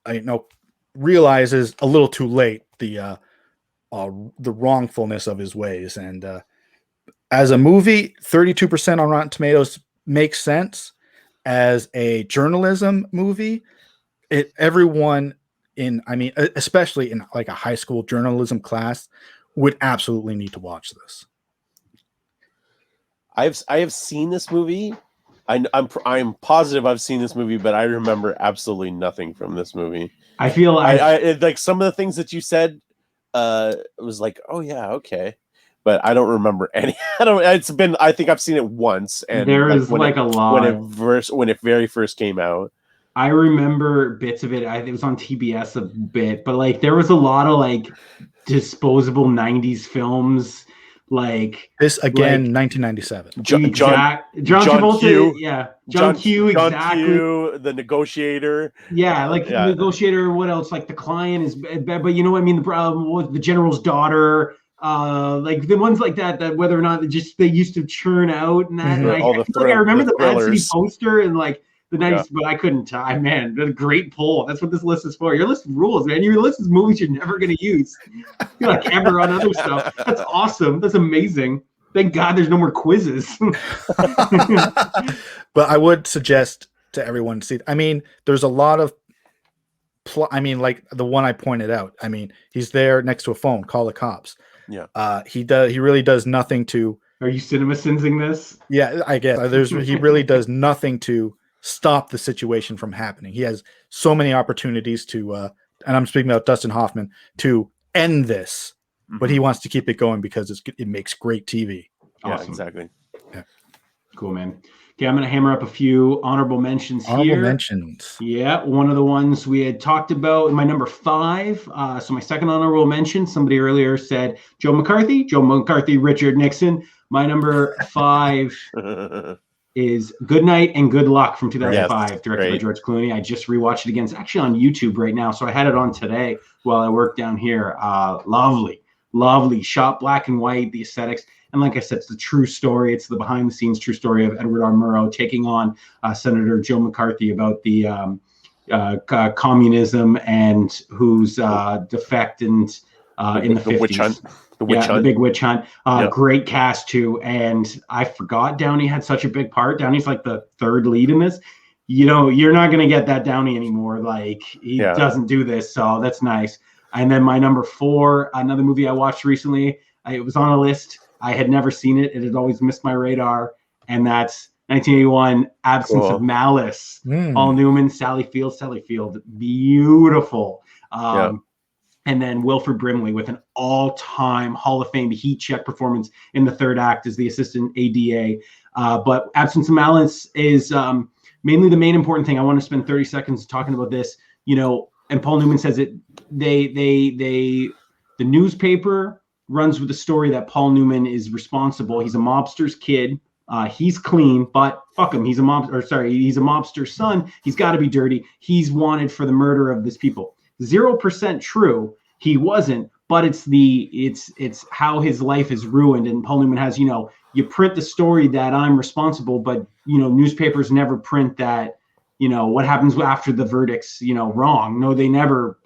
realizes a little too late the wrongfulness of his ways, and as a movie, 32% on Rotten Tomatoes makes sense. As a journalism movie, everyone especially in like a high school journalism class, would absolutely need to watch this. I have seen this movie. I'm positive I've seen this movie, but I remember absolutely nothing from this movie. I feel I like some of the things that you said. It was like, oh yeah, okay, but I don't remember any. I think I've seen it once, and there is like a lot when it very first came out. I remember bits of it. I think it was on TBS a bit, but like there was a lot of like disposable 90s films Like This again, like, 1997. John Travolta, Q. yeah, John Q, exactly. Q, the Negotiator. Yeah, like the Negotiator. What else? Like the client is, but you know what I mean. The problem was the general's daughter. Like the ones like that whether or not they used to churn out and that. Mhm. And I remember the Mad City poster and like the 90s, but I couldn't tie. Man, that's a great poll. That's what this list is for. Your list rules, man. Your list is movies you're never going to use. You're like ever on other stuff. That's awesome. That's amazing. Thank God there's no more quizzes. But I would suggest to everyone to see. I mean, there's a lot of I mean, like the one I pointed out. I mean, he's there next to a phone. Call the cops. Yeah. He really does nothing to. Are you cinema sensing this? Yeah, I guess he really does nothing to stop the situation from happening. He has so many opportunities to, and I'm speaking about Dustin Hoffman, to end this, but he wants to keep it going because it makes great TV. Yeah, Awesome. exactly. Yeah. Cool, man. Okay, I'm going to hammer up a few honorable mentions here. Honorable mentions. Yeah, one of the ones we had talked about, my number 5. So my second honorable mention, somebody earlier said Joe McCarthy, Richard Nixon. My number 5 is Good Night and Good Luck from 2005, directed by George Clooney. I just rewatched it again. It's actually on YouTube right now, so I had it on today while I worked down here. Lovely shot, black and white, the aesthetics. And like I said, it's the true story. It's the behind-the-scenes true story of Edward R. Murrow taking on Senator Joe McCarthy about the communism and whose defect and in the 50s. Witch hunt. The big witch hunt. Great cast too. And I forgot Downey had such a big part. Downey's like the third lead in this. You know, you're not going to get that Downey anymore. Like he doesn't do this. So that's nice. And then my number 4, another movie I watched recently. It was on a list. I had never seen it. It had always missed my radar. And that's 1981, Absence of Malice. Paul Newman, Sally Field. Beautiful. And then Wilford Brimley with an all-time Hall of Fame heat check performance in the third act as the assistant ADA. But Absence of Malice is mainly the main important thing. I want to spend 30 seconds talking about this. You know, and Paul Newman says it. The newspaper runs with the story that Paul Newman is responsible. He's a mobster's kid. He's clean, but fuck him. He's a mobster's son. He's got to be dirty. He's wanted for the murder of these people. 0% true. He wasn't, but it's how his life is ruined. And Paul Newman has, you print the story that I'm responsible, but newspapers never print that, what happens after the verdict's, wrong. No, they never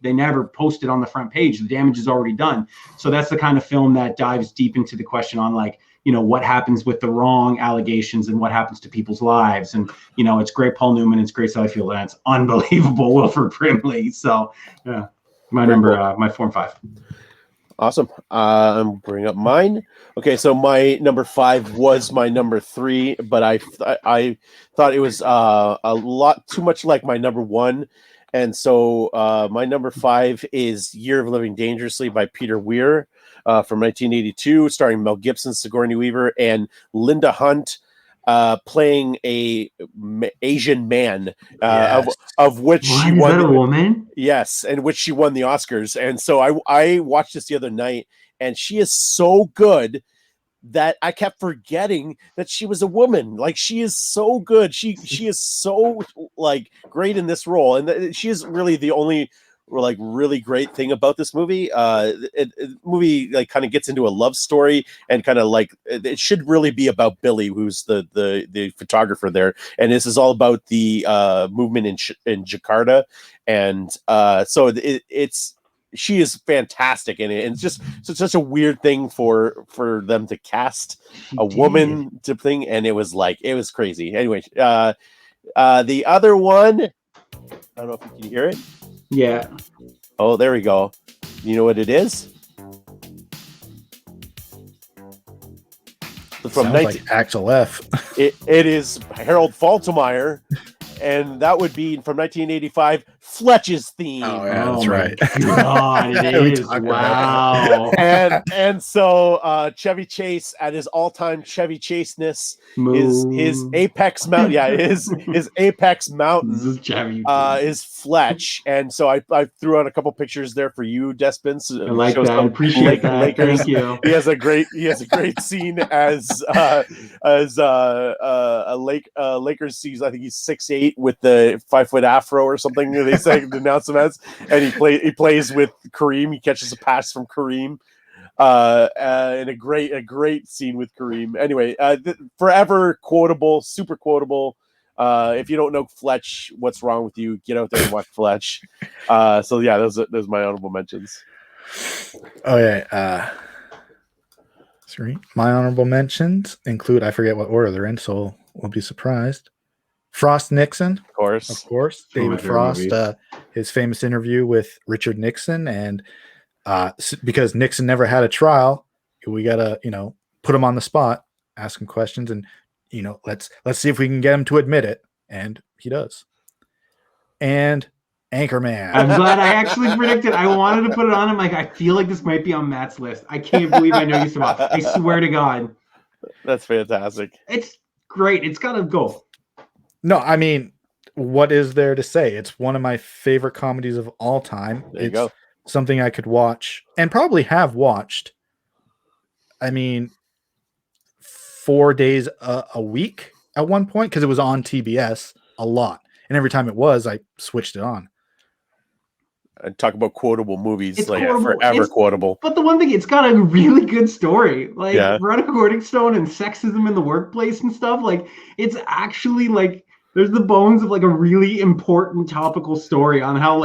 post it on the front page. The damage is already done. So that's the kind of film that dives deep into the question on what happens with the wrong allegations and what happens to people's lives. And, it's great Paul Newman, it's great Sally Field, and it's unbelievable Wilford Brimley. So, yeah, my 4 and 5. Awesome. I'm bringing up mine. Okay, so my number 5 was my number 3, but I thought it was a lot too much like my number 1. And so my number 5 is Year of Living Dangerously by Peter Weir. From 1982, starring Mel Gibson, Sigourney Weaver, and Linda Hunt, playing a Asian man, of which she won. Is that a woman? Yes, and which she won the Oscars. And so I watched this the other night, and she is so good that I kept forgetting that she was a woman. Like, she is so good. She is so great in this role, and she is really the only really great thing about this movie. Movie kind of gets into a love story, and kind of it should really be about Billy, who's the photographer there, and this is all about the movement in Jakarta, and so she is fantastic in it, and it's just such a weird thing for them to cast a woman to thing, and it was crazy. Anyway, the other one, I don't know if you can hear it. Yeah. Oh, there we go. You know what it is? From like Axel F. It is Harold Faltermeyer, and that would be from 1985, Fletch's theme. Oh, yeah, Oh that's my right. God, it We is. talked about Wow. And so Chevy Chase at his all-time Chevy Chaseness, his apex mountain, his apex mountain This is Chevy. is Fletch. And so I threw out a couple pictures there for you, Despin. So I like that. I appreciate that. Lakers. Thank you. He has a great scene as a Lakers season. I think he's 6'8" with the 5-foot afro or something. They say to announce him as, and he plays with Kareem. He catches a pass from Kareem. And a great scene with Kareem. Anyway, forever quotable, super quotable. If you don't know Fletch, what's wrong with you? Get out there and watch Fletch. So yeah, those are my honorable mentions. Oh yeah. Sorry. My honorable mentions include, I forget what order they're in, so we'll be surprised. Frost Nixon, Of course. One David of my favorite Frost, movies. his famous interview with Richard Nixon, and because Nixon never had a trial, we gotta put him on the spot, ask him questions, and let's see if we can get him to admit it, and he does. And Anchorman. I'm glad I actually predicted. I wanted to put it on. I'm like, I feel like this might be on Matt's list. I can't believe I know you so much. I swear to God. That's fantastic. It's great. It's got to go. No, I mean, what is there to say? It's one of my favorite comedies of all time. There you It's go. something I could watch and probably have watched. I mean, 4 days a week at one point, because it was on TBS a lot. And every time it was, I switched it on. And talk about quotable movies, It's like quotable. forever quotable. But the one thing, it's got a really good story. Like Yeah. Veronica Gordon and sexism in the workplace and stuff. Like it's actually like there's the bones of like a really important topical story on how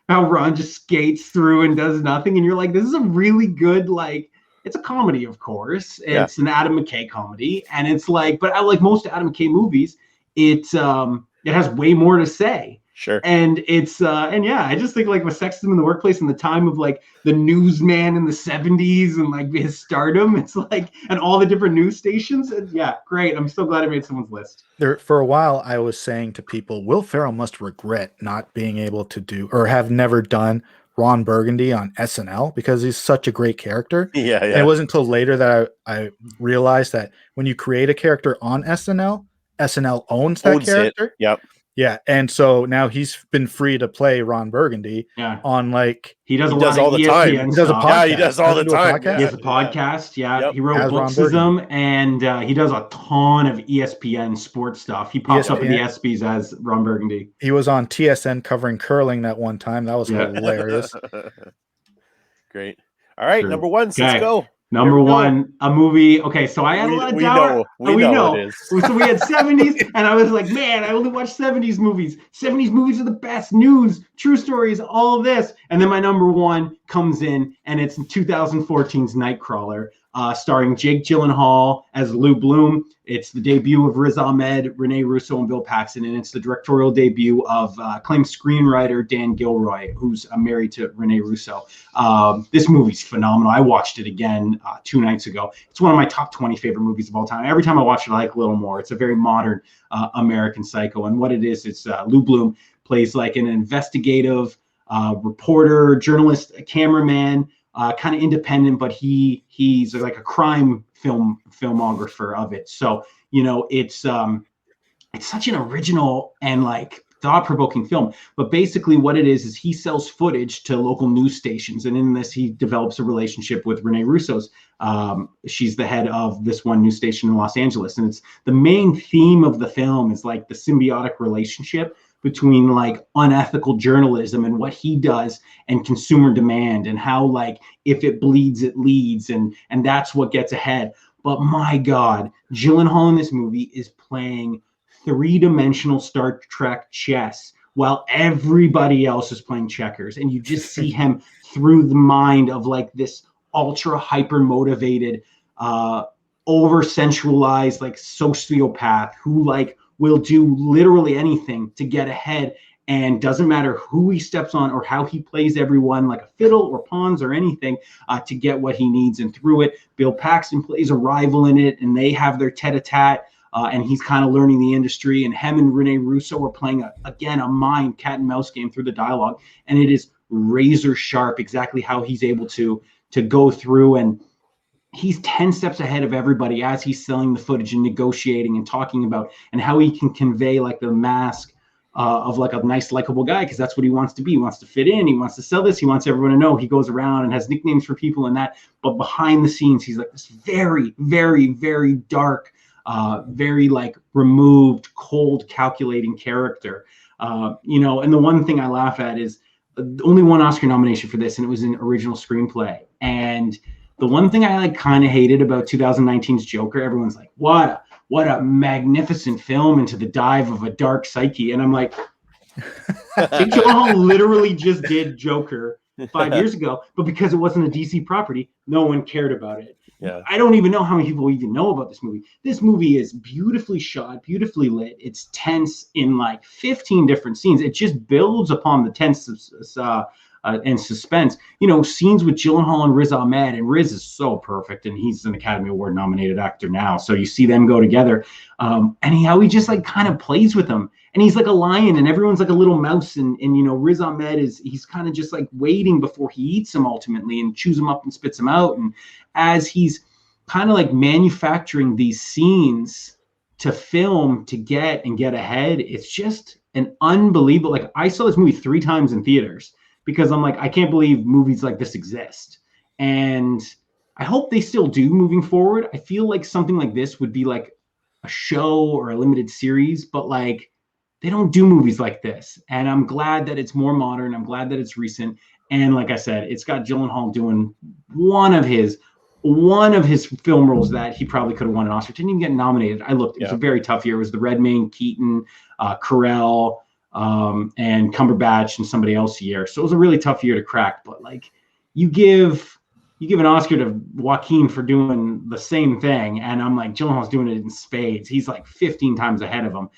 how Ron just skates through and does nothing. And you're like, this is a really good, like, it's a comedy, of course. It's an Adam McKay comedy. And it's like, but I like most Adam McKay movies, it has way more to say. Sure. And it's and yeah, I just think like with sexism in the workplace and the time of like the newsman in the 70s and like his stardom, it's like, and all the different news stations. And yeah, great. I'm so glad I made someone's list. There, for a while, I was saying to people, Will Ferrell must regret not being able to do or have never done Ron Burgundy on SNL because he's such a great character. Yeah. And it wasn't until later that I realized that when you create a character on SNL, SNL owns that character. Yep. Yeah, and so now he's been free to play Ron Burgundy on like he does all of the ESPN time. Stuff. He does a podcast. Yeah, he does all the time. He has a podcast. Yeah, Yep. He wrote As books Ron as them, and he does a ton of ESPN sports stuff. He pops up in the ESPYs as Ron Burgundy. He was on TSN covering curling that one time. That was hilarious. Great. All right, True. number one. Let's go. Number one, a movie. Okay, so I had a lot of down. We know it is. So we had 70s, and I was like, man, I only watch 70s movies. 70s movies are the best. News, true stories, all of this. And then my number one comes in, and it's 2014's Nightcrawler, starring Jake Gyllenhaal as Lou Bloom. It's the debut of Riz Ahmed, Rene Russo, and Bill Paxton, and it's the directorial debut of acclaimed screenwriter Dan Gilroy, who's married to Rene Russo. This movie's phenomenal. I watched it again 2 nights ago. It's one of my top 20 favorite movies of all time. Every time I watch it, I like a little more. It's a very modern American Psycho, and what it is, it's Lou Bloom plays like an investigative reporter, journalist, cameraman, kind of independent, but he's like a crime filmographer of it. So it's such an original and like thought-provoking film. But basically what it is he sells footage to local news stations, and in this he develops a relationship with Rene Russo's. She's the head of this one news station in Los Angeles, and it's the main theme of the film is like the symbiotic relationship between like unethical journalism and what he does and consumer demand, and how like if it bleeds it leads, and that's what gets ahead. But my God, Gyllenhaal in this movie is playing 3-dimensional Star Trek chess while everybody else is playing checkers, and you just see him through the mind of like this ultra hyper motivated over sensualized like sociopath who like will do literally anything to get ahead, and doesn't matter who he steps on or how he plays everyone like a fiddle or pawns or anything to get what he needs. And through it, Bill Paxton plays a rival in it, and they have their tete-a-tete. and he's kind of learning the industry. And him and Rene Russo are playing a mind cat and mouse game through the dialogue, and it is razor sharp exactly how he's able to go through, and he's 10 steps ahead of everybody as he's selling the footage and negotiating and talking about, and how he can convey like the mask of like a nice, likable guy, because that's what he wants to be. He wants to fit in. He wants to sell this. He wants everyone to know. He goes around and has nicknames for people and that. But behind the scenes, he's like this very, very, very dark, very like removed, cold, calculating character. And the one thing I laugh at is only one Oscar nomination for this, and it was in original screenplay. And the one thing I like kind of hated about 2019's Joker, everyone's like, what a magnificent film into the dive of a dark psyche. And I'm like, Jake Gyllenhaal literally just did Joker 5 years ago, but because it wasn't a DC property, no one cared about it. Yeah. I don't even know how many people even know about this movie. This movie is beautifully shot, beautifully lit. It's tense in like 15 different scenes. It just builds upon the tense and suspense. Scenes with Gyllenhaal and Riz Ahmed, and Riz is so perfect, and he's an Academy Award nominated actor now. So you see them go together, and how he just like kind of plays with them, and he's like a lion, and everyone's like a little mouse, and Riz Ahmed he's kind of just like waiting before he eats them ultimately, and chews them up and spits them out. And as he's kind of like manufacturing these scenes to film to get ahead, it's just an unbelievable. Like, I saw this movie 3 times in theaters, because I'm like, I can't believe movies like this exist. And I hope they still do moving forward. I feel like something like this would be like a show or a limited series, but like, they don't do movies like this. And I'm glad that it's more modern. I'm glad that it's recent. And like I said, it's got Gyllenhaal doing one of his film roles that he probably could have won an Oscar. Didn't even get nominated. I looked, it was a very tough year. It was the Redmayne, Keaton, Carell, and Cumberbatch and somebody else year. So it was a really tough year to crack. But like, you give an Oscar to Joaquin for doing the same thing, and I'm like, Gyllenhaal's doing it in spades. He's like 15 times ahead of him.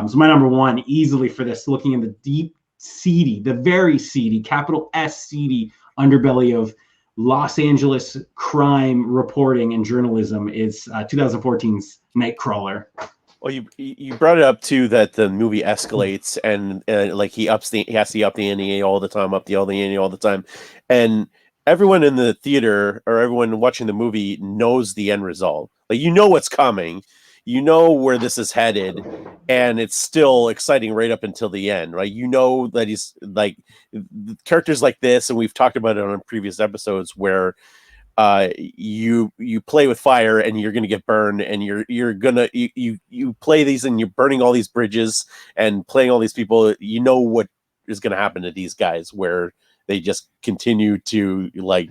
So my number one easily for this, looking in the deep, seedy, the very seedy, capital S seedy underbelly of Los Angeles crime reporting and journalism, is 2014's Nightcrawler. Well, you brought it up too, that the movie escalates, and like he has to up the ante all the time, and everyone in the theater or everyone watching the movie knows the end result. Like, what's coming, where this is headed, and it's still exciting right up until the end, right? That he's like characters like this, and we've talked about it on previous episodes, where you play with fire and you're gonna get burned, and you're gonna you play these and you're burning all these bridges and playing all these people. What is gonna happen to these guys, where they just continue to like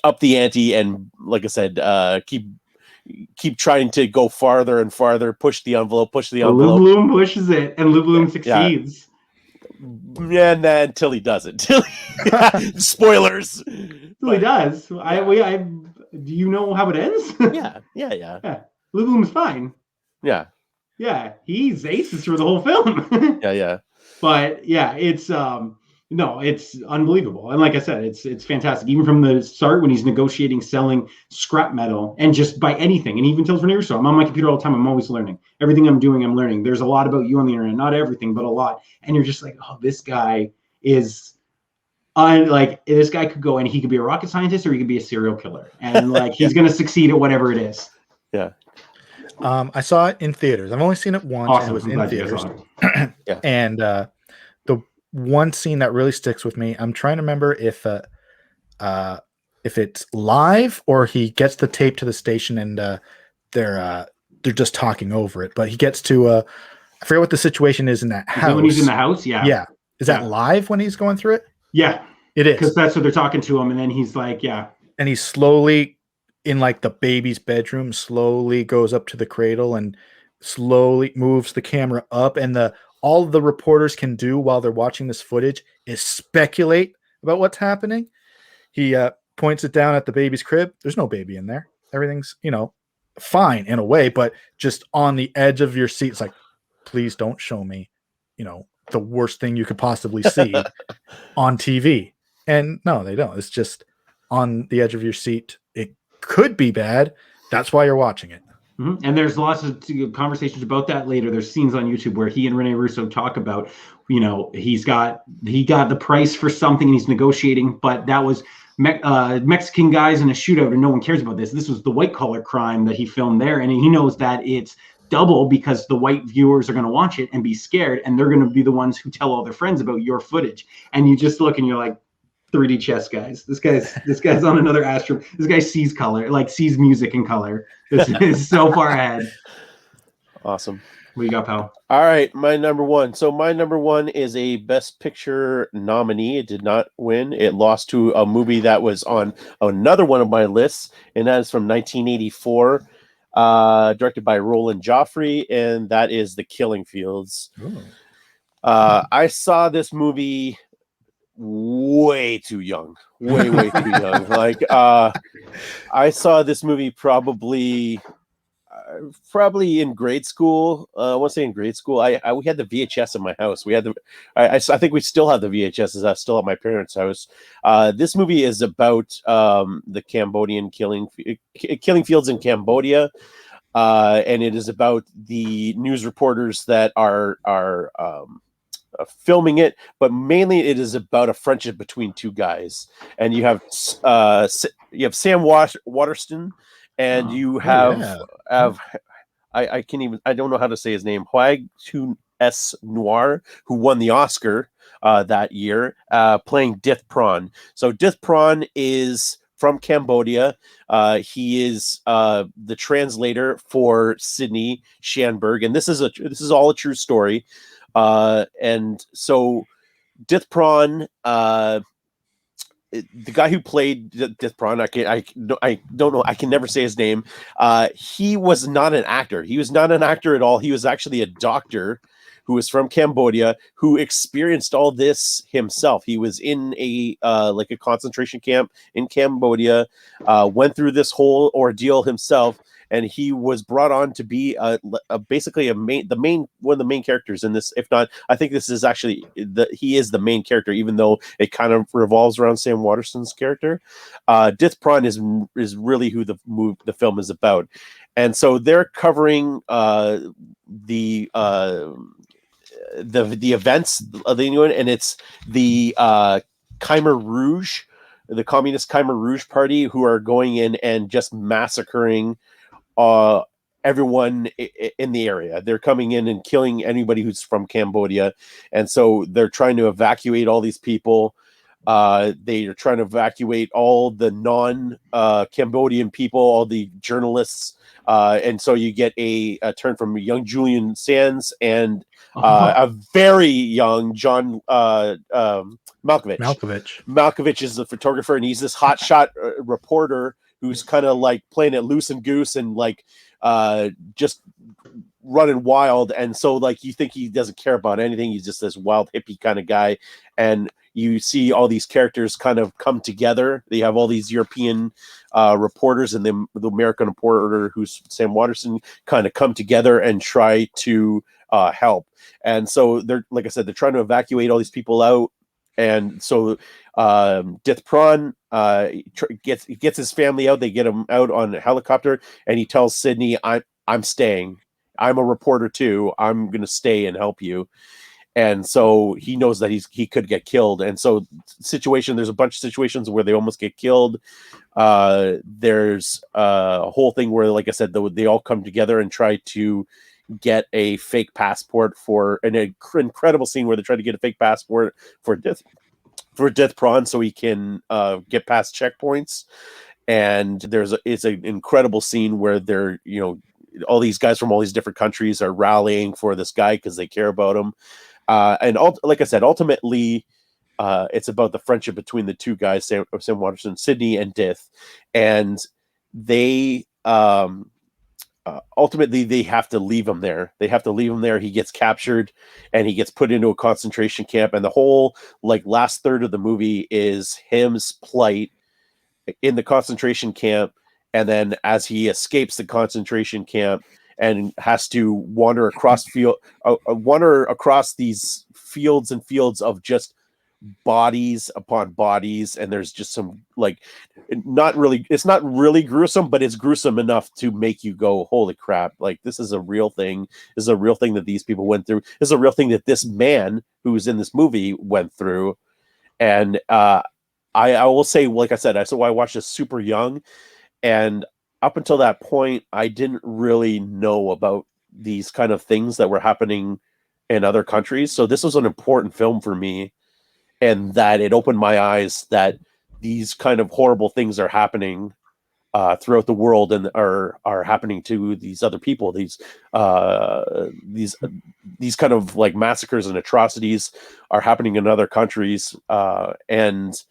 up the ante, and like I said, keep trying to go farther and farther, push the envelope. Lou Bloom pushes it, and Lou Bloom succeeds. And then until he doesn't. Spoilers. Until he does. I do you know how it ends? Yeah. Lou Bloom's fine. Yeah. Yeah, he's aces through the whole film. Yeah. But yeah, it's it's unbelievable. And like I said, it's fantastic. Even from the start, when he's negotiating, selling scrap metal, and just buy anything. And he even tells Rene Russo, I'm on my computer all the time. I'm always learning. Everything I'm doing, I'm learning. There's a lot about you on the internet. Not everything, but a lot. And you're just like, oh, this guy is this guy could go, and he could be a rocket scientist, or he could be a serial killer. And like, he's going to succeed at whatever it is. Yeah. I saw it in theaters. I've only seen it once. Awesome. It was I'm in glad you theaters. saw it. Yeah. And the one scene that really sticks with me, I'm trying to remember if it's live or he gets the tape to the station and they're just talking over it. But he gets to I forget what the situation is in that house. When he's in the house, yeah. Yeah. Is that live when he's going through it? Yeah. It is. Because that's what they're talking to him, and then he's like, yeah. And he's slowly in like the baby's bedroom, slowly goes up to the cradle and slowly moves the camera up, and all the reporters can do while they're watching this footage is speculate about what's happening. He points it down at the baby's crib. There's no baby in there. Everything's, fine in a way, but just on the edge of your seat. It's like, please don't show me, the worst thing you could possibly see on TV. And no, they don't. It's just on the edge of your seat. It could be bad, That's why you're watching it. And there's lots of conversations about that later. There's scenes on YouTube where he and Rene Russo talk about, he got the price for something and he's negotiating, but that was Mexican guys in a shootout and no one cares about this. This was the white collar crime that he filmed there, and he knows that it's double because the white viewers are going to watch it and be scared, and they're going to be the ones who tell all their friends about your footage. And you just look and you're like, 3D chess, guys. This guy's on another astro. This guy sees color, like sees music in color. This is so far ahead. Awesome. What you got, pal? All right, my number one. So my number one is a Best Picture nominee. It did not win. It lost to a movie that was on another one of my lists, and that is from 1984, directed by Roland Joffrey, and that is The Killing Fields. I saw this movie way too young. Way too young. Like, I saw this movie probably in grade school. I want to say in grade school. We had the VHS in my house. We had I think we still have the VHS. Still at my parents' house. This movie is about the Cambodian killing fields in Cambodia, and it is about the news reporters that are filming it, but mainly it is about a friendship between two guys. And you have Sam Waterston, and you have I don't know how to say his name, Hoag Tun S. Noir, who won the Oscar that year, playing Dith Pran. So Dith Pran is from Cambodia. He is the translator for Sydney Schanberg, and this is all a true story. And so Dith Pran, the guy who played Dith Pran, I don't know, I can never say his name. He was not an actor. He was not an actor at all. He was actually a doctor who was from Cambodia, who experienced all this himself. He was in a concentration camp in Cambodia, went through this whole ordeal himself, and he was brought on to be basically one of the main characters in this. If not, I think this is actually he is the main character, even though it kind of revolves around Sam Waterston's character. Dith Pran is really who the film is about, and so they're covering the events of the Inuit, and it's the Khmer Rouge, the Communist Khmer Rouge Party, who are going in and just massacring everyone in the area. They're coming in and killing anybody who's from Cambodia, and so they're trying to evacuate all these people. They are trying to evacuate all the non-Cambodian people, all the journalists, and so you get a turn from young Julian Sands and a very young John Malkovich. Malkovich is the photographer, and he's this hotshot reporter who's kind of like playing it loose and goose and like just running wild. And so like you think he doesn't care about anything. He's just this wild hippie kind of guy. And you see all these characters kind of come together. They have all these European reporters and the American reporter, who's Sam Waterston, kind of come together and try to help. And so they're, like I said, they're trying to evacuate all these people out. And so Dith Pran gets his family out. They get him out on a helicopter, and he tells Sydney, I'm staying. I'm a reporter too. I'm going to stay and help you. And so he knows that he could get killed. And so there's a bunch of situations where they almost get killed. There's a whole thing where, like I said, they all come together and try to get a fake passport for an incredible scene where they try to get a fake passport for Dith Pran so he can get past checkpoints. And it's an incredible scene where they're, all these guys from all these different countries are rallying for this guy because they care about him. Like I said, ultimately, it's about the friendship between the two guys, Sam Waterston, Sydney, and Dith, and they ultimately they have to leave him there. He gets captured and he gets put into a concentration camp, and the whole last third of the movie is his plight in the concentration camp. And then as he escapes the concentration camp and has to wander across these fields and fields of just bodies upon bodies, and there's just some like it's not really gruesome, but it's gruesome enough to make you go, holy crap, like this is a real thing. This is a real thing that these people went through. This is a real thing that this man who's in this movie went through. And I will say, like I said, I watched this super young, and up until that point I didn't really know about these kind of things that were happening in other countries. So this was an important film for me, and that it opened my eyes that these kind of horrible things are happening throughout the world, and are happening to these other people. These kind of like massacres and atrocities are happening in other countries, and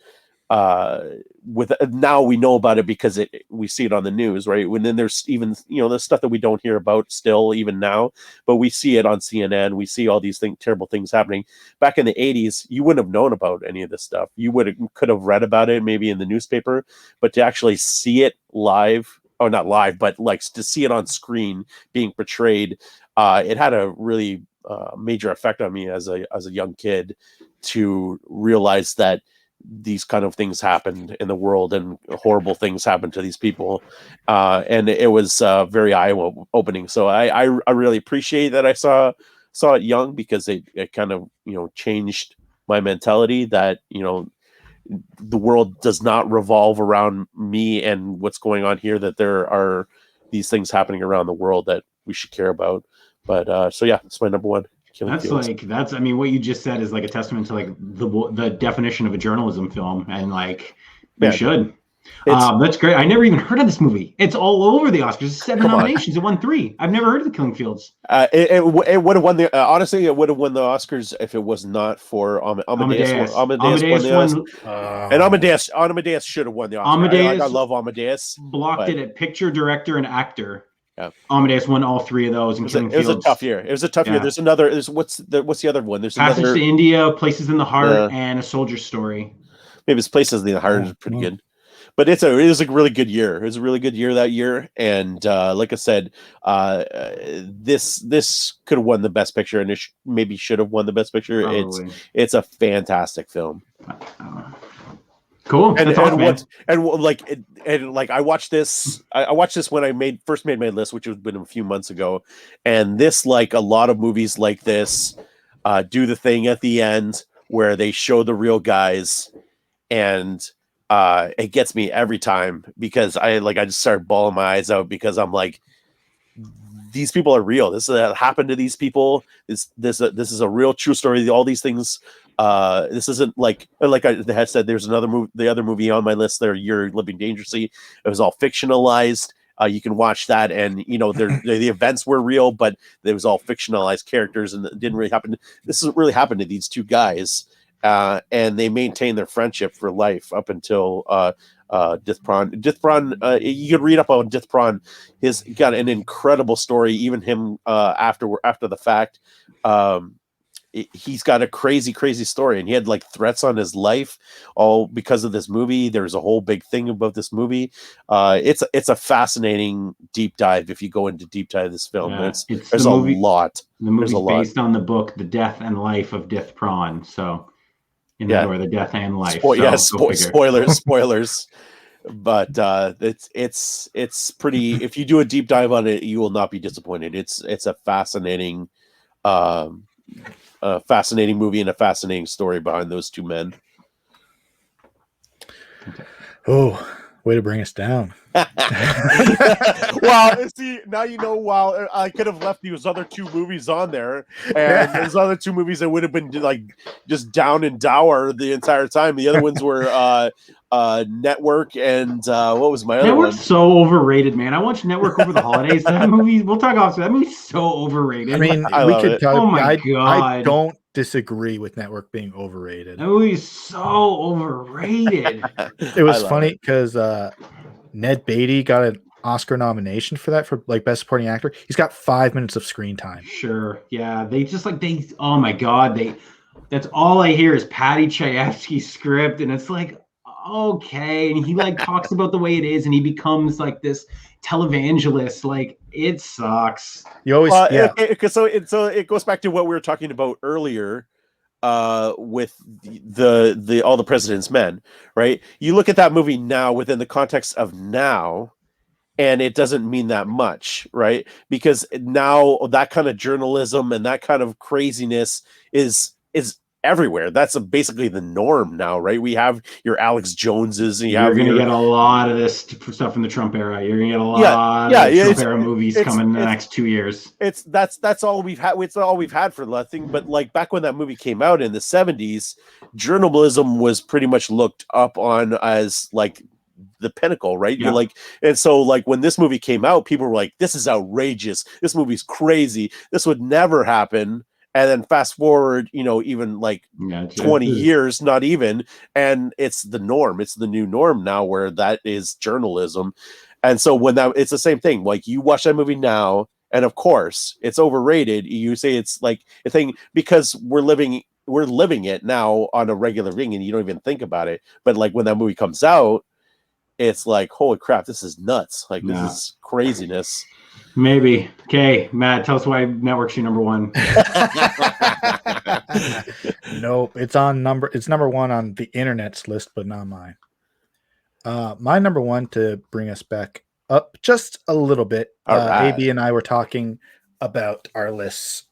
with now we know about it because we see it on the news, right? When then there's even there's stuff that we don't hear about still even now, but we see it on CNN. We see all these terrible things happening. Back in the 80s, you wouldn't have known about any of this stuff. You could have read about it maybe in the newspaper, but to actually see it live, or not live, but like to see it on screen being portrayed, it had a really major effect on me as a young kid, to realize that these kind of things happened in the world, and horrible things happened to these people, and it was very eye-opening. So I really appreciate that I saw it young, because it kind of changed my mentality that the world does not revolve around me and what's going on here, that there are these things happening around the world that we should care about. But so yeah, that's my number one. I mean, what you just said is like a testament to like the definition of a journalism film, and like you should. That's great. I never even heard of this movie. It's all over the Oscars. 7 nominations. It won 3. I've never heard of the Killing Fields. It would have won the honestly, it would have won the Oscars if it was not for Amadeus. And Amadeus should have won the Oscar. I love Amadeus. Blocked it at picture, director, and actor. Yeah. Amadeus won all 3 of those. It was a tough year. There's another. What's the other one? There's Passage another, to India, Places in the Heart, and A Soldier's Story. Maybe it's Places in the Heart is pretty good. But it was a really good year. It was a really good year that year, and like I said, this could have won the Best Picture, and it maybe should have won the Best Picture. Probably. It's a fantastic film. Cool. And I watched this. I watched this when I first made my list, which has been a few months ago, and this, like a lot of movies like this, do the thing at the end where they show the real guys, and it gets me every time, because I just start bawling my eyes out, because I'm like, these people are real. This happened to these people. This is a real true story. All these things. This isn't like I had said. There's another movie. The other movie on my list there, You're Living Dangerously. It was all fictionalized. You can watch that, and the events were real, but it was all fictionalized characters, and it didn't really happen. This doesn't really happen to these two guys. And they maintain their friendship for life up until Dithpron. Dithpron, you could read up on Dithpron. He's got an incredible story. Even him after the fact, he's got a crazy story, and he had like threats on his life all because of this movie. There's a whole big thing about this movie. It's a fascinating deep dive. If you go into deep dive of this film, there's a lot. The movie's based on the book The Death and Life of Dithpron. So. Or the death and life. Spoilers. But it's pretty. If you do a deep dive on it, you will not be disappointed. It's a fascinating movie, and a fascinating story behind those two men. Oh, way to bring us down. Well, see, now you know. While I could have left these other 2 movies on there, and those other 2 movies that would have been like just down and dour the entire time. The other ones were Network, and what was my other one? Network's so overrated, man. I watched Network over the holidays. That movie, we'll talk off. That movie's so overrated. I mean, we could talk. Oh my God. I don't disagree with Network being overrated. That movie's so overrated. It was funny because Ned Beatty got an Oscar nomination for that, for like Best Supporting Actor. He's got 5 minutes of screen time. Sure. Yeah. Oh my God. That's all I hear is Patty Chayefsky's script. And it's like, okay. And he like talks about the way it is, and he becomes like this televangelist. Like, it sucks. You always, so it goes back to what we were talking about earlier. the All the President's Men, right? You look at that movie now within the context of now, and it doesn't mean that much, right? Because now that kind of journalism and that kind of craziness is everywhere. That's basically the norm now, right? We have your Alex Joneses, and you're going to get a lot of this stuff in the Trump era. You're going to get a lot of Trump era movies coming in the next 2 years. That's all we've had. It's all we've had for nothing. But like back when that movie came out in the 70s, journalism was pretty much looked up on as like the pinnacle, right? Yeah. And so like when this movie came out, people were like, this is outrageous. This movie's crazy. This would never happen. And then fast forward, even like 20 years, not even, and it's the norm. It's the new norm now, where that is journalism. And so it's the same thing. Like you watch that movie now, and of course it's overrated. You say it's like a thing because we're living it now on a regular thing, and you don't even think about it. But like when that movie comes out, it's like, holy crap, this is nuts. Like this is craziness. Maybe. Okay, Matt, tell us why Network's your number one. Nope, it's number one on the internet's list, but not mine. My number one, to bring us back up just a little bit. Right. AB and I were talking about our lists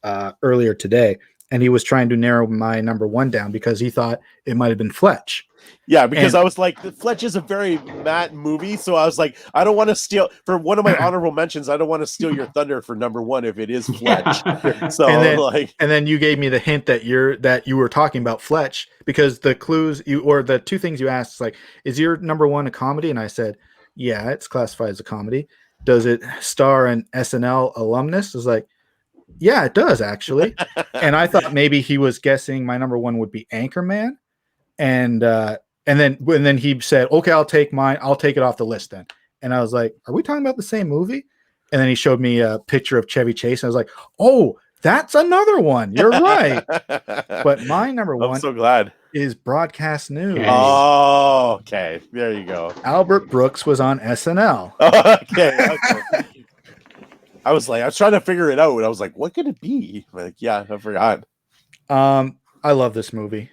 earlier today, and he was trying to narrow my number one down because he thought it might have been Fletch. Yeah, because I was like, Fletch is a very Matt movie, so I was like, I don't want to steal for one of my honorable mentions. I don't want to steal your thunder for number one if it is Fletch. So and then you gave me the hint that you were talking about Fletch, because the clues the two things you asked, like, is your number one a comedy? And I said, yeah, it's classified as a comedy. Does it star an SNL alumnus? I was like, yeah, it does actually. And I thought maybe he was guessing my number one would be Anchorman. And then he said, okay, I'll take mine. I'll take it off the list then. And I was like, are we talking about the same movie? And then he showed me a picture of Chevy Chase. And I was like, oh, that's another one. You're right. But my number one, I'm so glad, is broadcast news. Oh, okay. There you go. Albert Brooks was on SNL. Okay. I was trying to figure it out. I was like, what could it be? Like, yeah, I forgot. I love this movie.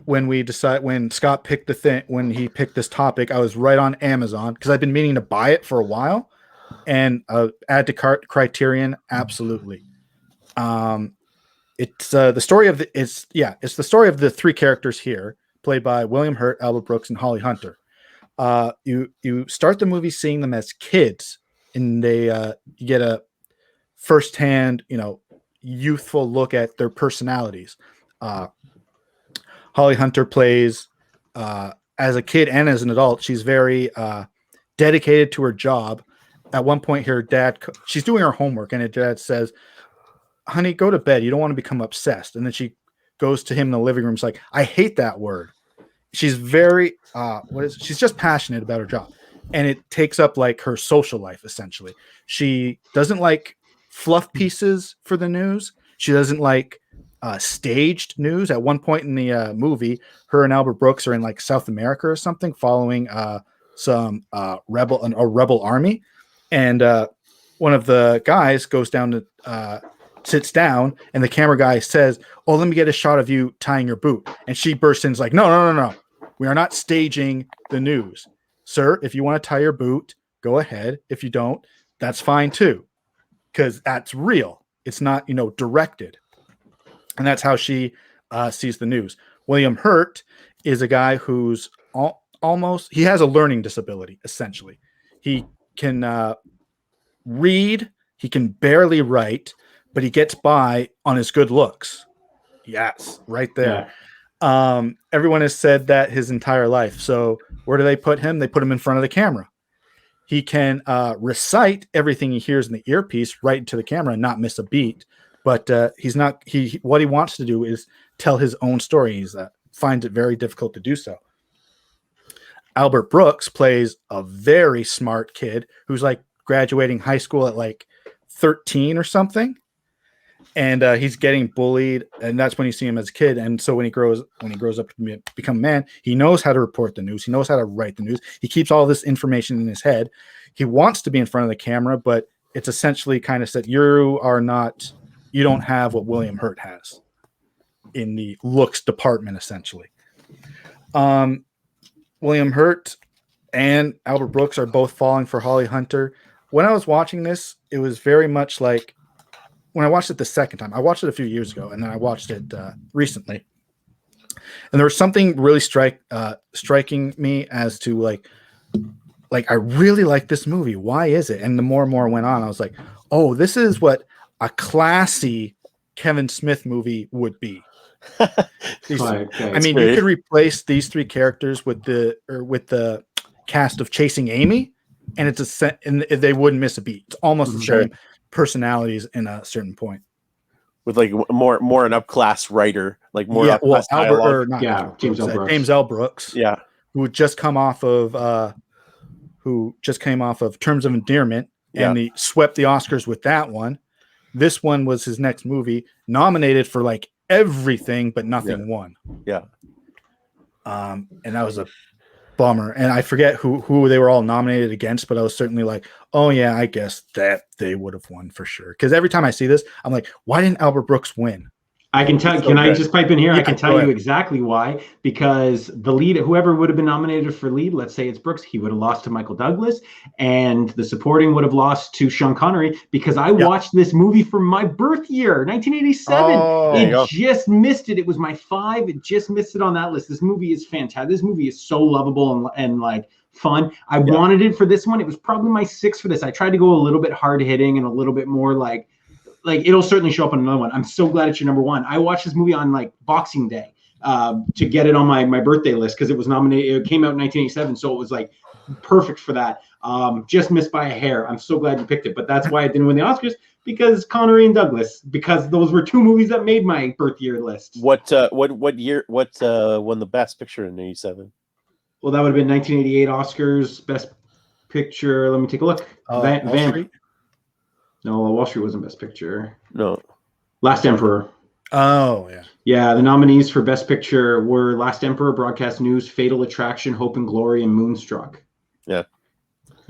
When Scott picked when he picked this topic, I was right on Amazon because I've been meaning to buy it for a while, and add to cart Criterion. Absolutely. It's the story of it's the story of the three characters here, played by William Hurt, Albert Brooks, and Holly Hunter. You start the movie seeing them as kids, and they you get a firsthand, youthful look at their personalities. Holly Hunter plays as a kid and as an adult. She's very dedicated to her job. At one point, she's doing her homework, and her dad says, honey, go to bed. You don't want to become obsessed. And then she goes to him in the living room. She's like, I hate that word. She's very, she's just passionate about her job. And it takes up like her social life, essentially. She doesn't like fluff pieces for the news. She doesn't like staged news. At one point in the movie, her and Albert Brooks are in like South America or something, following some rebel army. And one of the guys goes down to sits down, and the camera guy says, oh, let me get a shot of you tying your boot. And she bursts in, like, no. We are not staging the news. Sir, if you want to tie your boot, go ahead. If you don't, that's fine too. Because that's real. It's not, directed. And that's how she sees the news. William Hurt is a guy who's he has a learning disability, essentially. He can read, he can barely write, but he gets by on his good looks. Yes, right there. Yeah. Everyone has said that his entire life. So where do they put him? They put him in front of the camera. He can recite everything he hears in the earpiece right into the camera and not miss a beat. But what he wants to do is tell his own story. He finds it very difficult to do so. Albert Brooks plays a very smart kid who's like graduating high school at like 13 or something. And he's getting bullied, and that's when you see him as a kid. And so when he grows up to become a man, he knows how to report the news. He knows how to write the news. He keeps all this information in his head. He wants to be in front of the camera, but it's essentially kind of said, you don't have what William Hurt has. in the looks department, essentially. William Hurt and Albert Brooks are both falling for Holly Hunter. When I was watching this, it was very much like when I watched it the second time. I watched it a few years ago, and then I watched it recently. And there was something really striking me as to like I really like this movie. Why is it? And the more and more went on, I was like, oh, this is what a classy Kevin Smith movie would be. I mean, you could replace these three characters with the cast of Chasing Amy, and and they wouldn't miss a beat. It's almost the same personalities in a certain point. With like more an upclass writer, like more upclass dialogue. James L. Brooks, who just came off of Terms of Endearment, and he swept the Oscars with that one. This one was his next movie, nominated for like everything, but nothing won. And that was a bummer. And I forget who they were all nominated against, but I was certainly like, oh yeah, I guess that they would have won for sure. Because every time I see this, I'm like, why didn't Albert Brooks win? I can tell. Can I just pipe in here? I can tell you exactly why. Because the lead, whoever would have been nominated for lead, let's say it's Brooks, he would have lost to Michael Douglas, and the supporting would have lost to Sean Connery. Because I watched this movie for my birth year, 1987. It just missed it. It was my 5. It just missed it on that list. This movie is fantastic. This movie is so lovable and like fun. I wanted it for this one. It was probably my 6 for this. I tried to go a little bit hard hitting and a little bit more like it'll certainly show up on another one. I'm so glad it's your number one. I watched this movie on like Boxing Day to get it on my birthday list because it was nominated. It came out in 1987, so it was like perfect for that. Just missed by a hair. I'm so glad you picked it, but that's why it didn't win the Oscars, because Connery and Douglas, because those were 2 movies that made my birth year list. What year? What won the Best Picture in '87? Well, that would have been 1988 Oscars Best Picture. Let me take a look. Wall Street? No, Wall Street wasn't Best Picture. No. Last Emperor. Oh, yeah. Yeah, the nominees for Best Picture were Last Emperor, Broadcast News, Fatal Attraction, Hope and Glory, and Moonstruck. Yeah.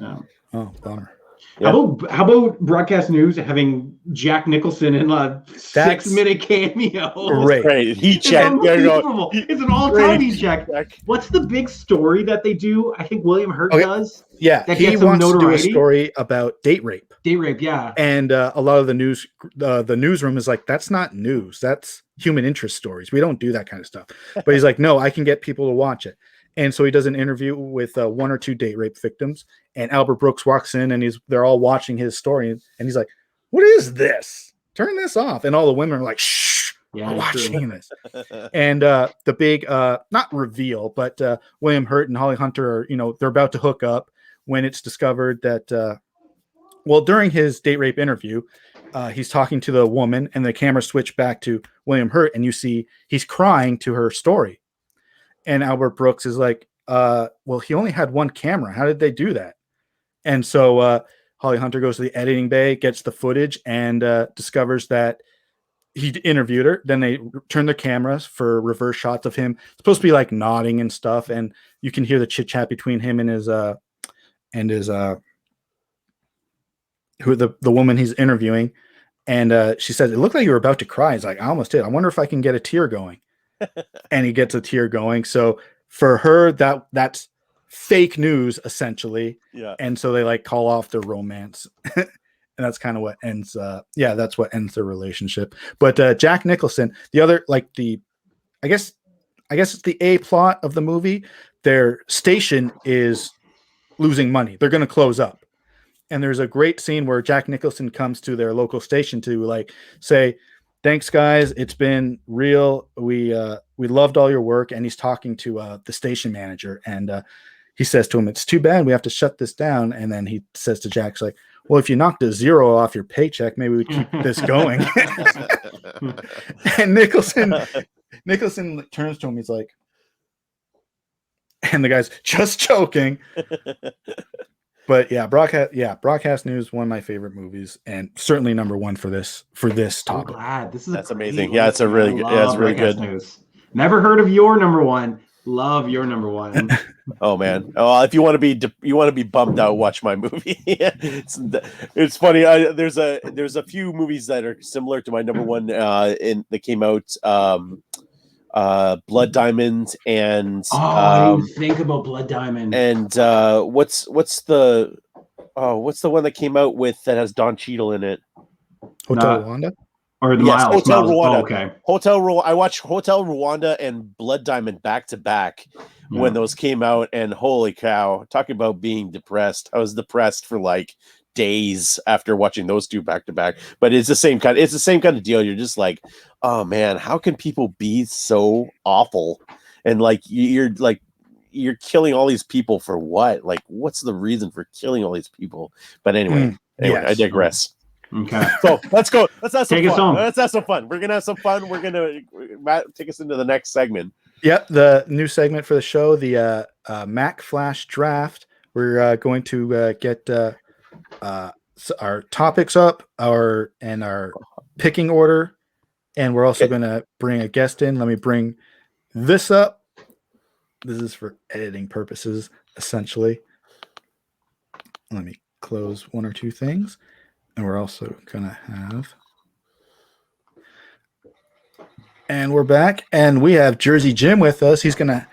Oh, bummer. Yeah. How about Broadcast News having Jack Nicholson in a 6-minute cameo? Great. It's unbelievable. It's an all-time heat check. What's the big story that they do? I think William Hurt does. Yeah, he wants to do a story about date rape. Date rape, yeah. And a lot of the newsroom is like, that's not news. That's human interest stories. We don't do that kind of stuff. But he's like, no, I can get people to watch it. And so he does an interview with 1 or 2 date rape victims, and Albert Brooks walks in, and they're all watching his story, and he's like, "What is this? Turn this off!" And all the women are like, "Shh, we're watching this." And the big, not reveal, but William Hurt and Holly Hunter are, they're about to hook up when it's discovered that, during his date rape interview, he's talking to the woman, and the camera switched back to William Hurt, and you see he's crying to her story. And Albert Brooks is like, well, he only had 1 camera. How did they do that? And so Holly Hunter goes to the editing bay, gets the footage, and discovers that he interviewed her. Then they turn their cameras for reverse shots of him. It's supposed to be like nodding and stuff. And you can hear the chit chat between him and the woman he's interviewing. And she says, it looked like you were about to cry. He's like, I almost did. I wonder if I can get a tear going. And he gets a tear going. So for her, that's fake news essentially. Yeah. And so they like call off their romance. And that's kind of what ends that's what ends their relationship. But Jack Nicholson, the other, like I guess it's the A plot of the movie. Their station is losing money. They're going to close up. And there's a great scene where Jack Nicholson comes to their local station to like say, thanks, guys. It's been real. We loved all your work. And he's talking to the station manager, and he says to him, "It's too bad we have to shut this down." And then he says to Jack, like, "Well, if you knocked a 0 off your paycheck, maybe we keep this going." And Nicholson turns to him. He's like, and the guy's just joking. But Broadcast News, one of my favorite movies, and certainly number 1 for this topic. Glad. That's amazing. Yeah, it's a really good. Yeah, it's really good. News. Never heard of your number 1. Love your number one. Oh man! Oh, if you want to be bummed out, watch my movie. It's funny. There's a few movies that are similar to my number one. That came out. Blood Diamond and I didn't even think about Blood Diamond. And what's the one that came out with that has Don Cheadle in it? Hotel Rwanda? Or the Yes, Miles. Hotel Miles. Rwanda. Oh, okay. Hotel Rwanda. I watched Hotel Rwanda and Blood Diamond back to back when those came out, and holy cow! Talking about being depressed. I was depressed for like days after watching those two back to back. But it's the same kind. It's the same kind of deal. You're just like, oh man, how can people be so awful? And like you're killing all these people for what? Like, what's the reason for killing all these people? But anyway, yes. I digress. Okay. So let's go. Let's have some Take us home. Let's have some fun. We're gonna have some fun. We're gonna Matt take us into the next segment. Yep, the new segment for the show, the Mack Flash Draft. We're going to get our topics up, our picking order, and we're also going to bring a guest in. Let me bring this up. This is for editing purposes, essentially. Let me close one or two things. And we're also going to have... And we're back. And we have Jersey Jim with us. He's going to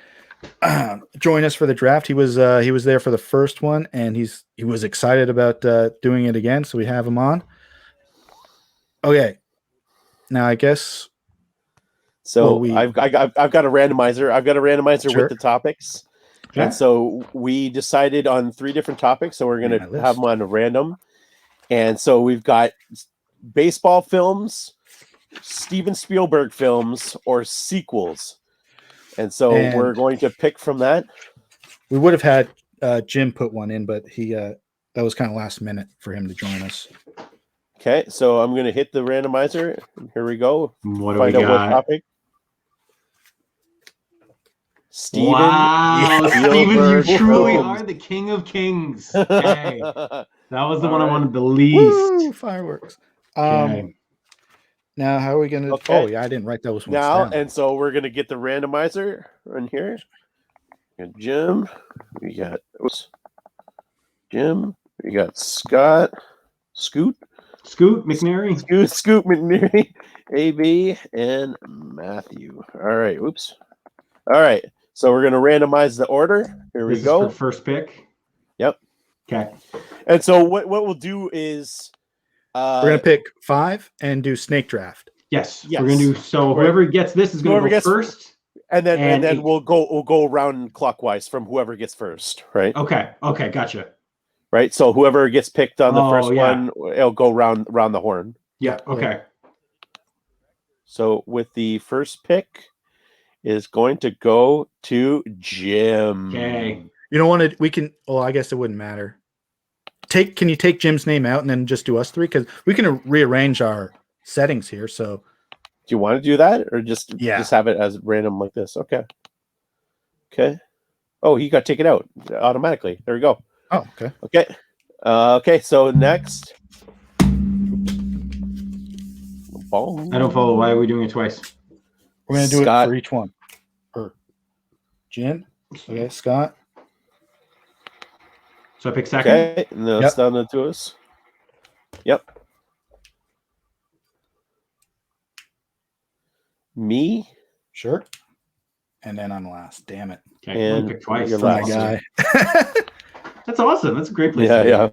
join us for the draft. He was there for the first one, and he was excited about doing it again, so we have him on. Okay. Now, I guess... So I've got a randomizer. I've got a randomizer with the topics. Okay. And so we decided on 3 different topics. So we're going to have them on a random. And so we've got baseball films, Steven Spielberg films, or sequels. And so we're going to pick from that. We would have had Jim put one in, but that was kind of last minute for him to join us. Okay, so I'm going to hit the randomizer. Here we go. What do we got? What topic? Steven. Wow, Steven, you truly are the king of kings. Okay. That was the one I wanted the least. Woo, fireworks. Okay. Now, how are we going to... Okay. Oh, yeah, I didn't write those ones down. And so we're going to get the randomizer in here. We got Jim. We got Jim. We got Scott. Scoot McNary. Scoot McNary. AB and Matthew. All right. Oops. All right. So we're going to randomize the order. Here we go. For first pick. Yep. Okay. And so what we'll do is we're going to pick 5 and do snake draft. Yes. We're going to do whoever gets this is going to go first. And then we'll go around clockwise from whoever gets first, right? Okay. Gotcha. Right. So whoever gets picked on the first one, it'll go round the horn. Yeah. Okay. So with the first pick is going to go to Jim. Okay. You don't want to... We can... Well, I guess it wouldn't matter. Can you take Jim's name out and then just do us 3? Because we can rearrange our settings here. So, do you want to do that, or just have it as random like this? Okay. Oh, he got taken out automatically. There we go. Oh, okay. Okay. So next, I don't follow. Why are we doing it twice? We're going to do it for each one. For Jim. Okay, Scott. So I pick second. Okay, and then it's down to us. Yep. Me. Sure. And then I'm last. Damn it. Okay, and pick twice. You're my guy. That's awesome. That's a great place. Yeah.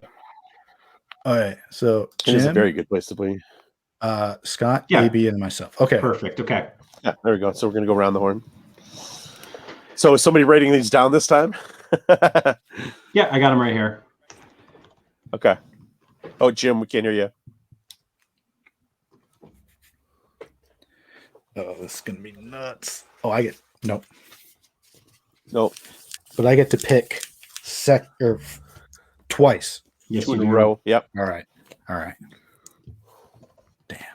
All right. So Jim, it's a very good place to play. Scott, AB, and myself. Okay. Perfect. Okay. Yeah, there we go. So we're gonna go around the horn. So is somebody writing these down this time? Yeah, I got them right here. Okay. Oh, Jim, we can't hear you. Oh, this is gonna be nuts. Oh, I get nope. But I get to pick twice. Yes, 2 in a row. Yep. All right. Damn.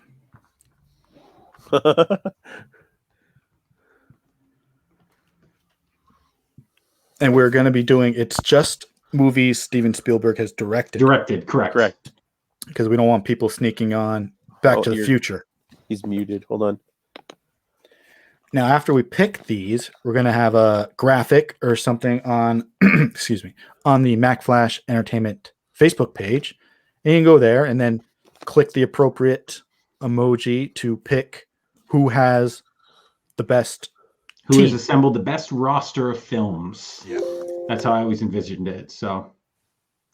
And we're going to be doing, it's just movies Steven Spielberg has directed. Correct. Because we don't want people sneaking on Back to the Future. He's muted. Hold on. Now, after we pick these, we're going to have a graphic or something on, excuse me, on the Mac Flash Entertainment Facebook page. And you can go there and then click the appropriate emoji to pick who has the best Who has team. assembled the best roster of films. Yeah. That's how I always envisioned it. So,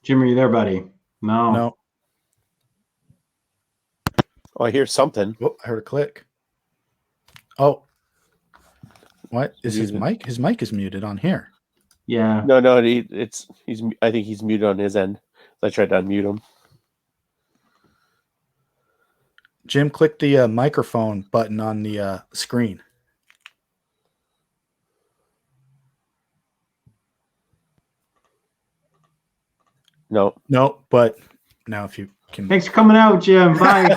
Jim, are you there, buddy? No. No. Oh, I hear something. Oh, I heard a click. Oh. What is his Muted. mic? His mic is muted on here. Yeah. No, he's. I think he's muted on his end. I tried to unmute him. Jim, click the microphone button on the screen. No. No, but now if you can. Thanks for coming out, Jim. Bye.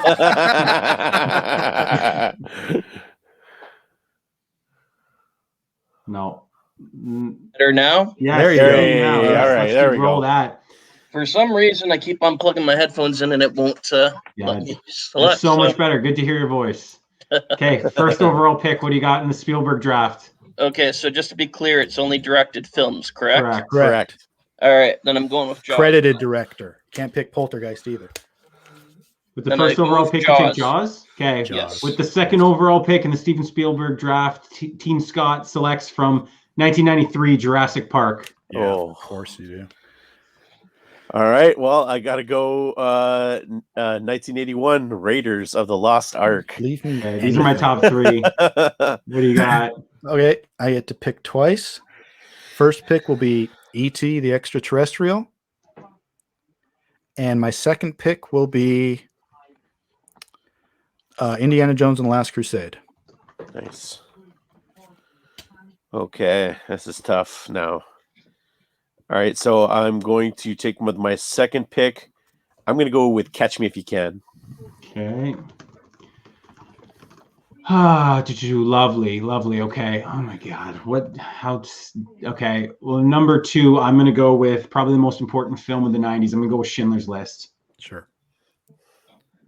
No. Better now? Yeah, There you there go. you go. Hey, all right, Let's there we roll go. that. For some reason, I keep on plugging my headphones in and it won't let me select. That's so much better. Good to hear your voice. Okay, first overall pick. What do you got in the Spielberg draft? Okay, so just to be clear, it's only directed films, correct? Correct. All right, then I'm going with Jaws. Credited director. Can't pick Poltergeist either. With the Then first I go overall with pick, you take Jaws. Jaws? Okay. Yes. With the second overall pick in the Steven Spielberg draft, Team Scott selects from 1993 Jurassic Park. Yeah, Oh. of course you do. All right. Well, I got to go 1981 Raiders of the Lost Ark. Leave me. Okay, these are my top three. What do you got? Okay, I get to pick twice. First pick will be E.T. the Extraterrestrial. And my second pick will be Indiana Jones and the Last Crusade. Nice. Okay, this is tough now. All right, so I'm going to take with my second pick. I'm going to go with Catch Me If You Can. Okay. Ah, lovely. Okay. Oh my God. Okay. Well, number two, I'm going to go with probably the most important film of the 90s. I'm going to go with Schindler's List. Sure.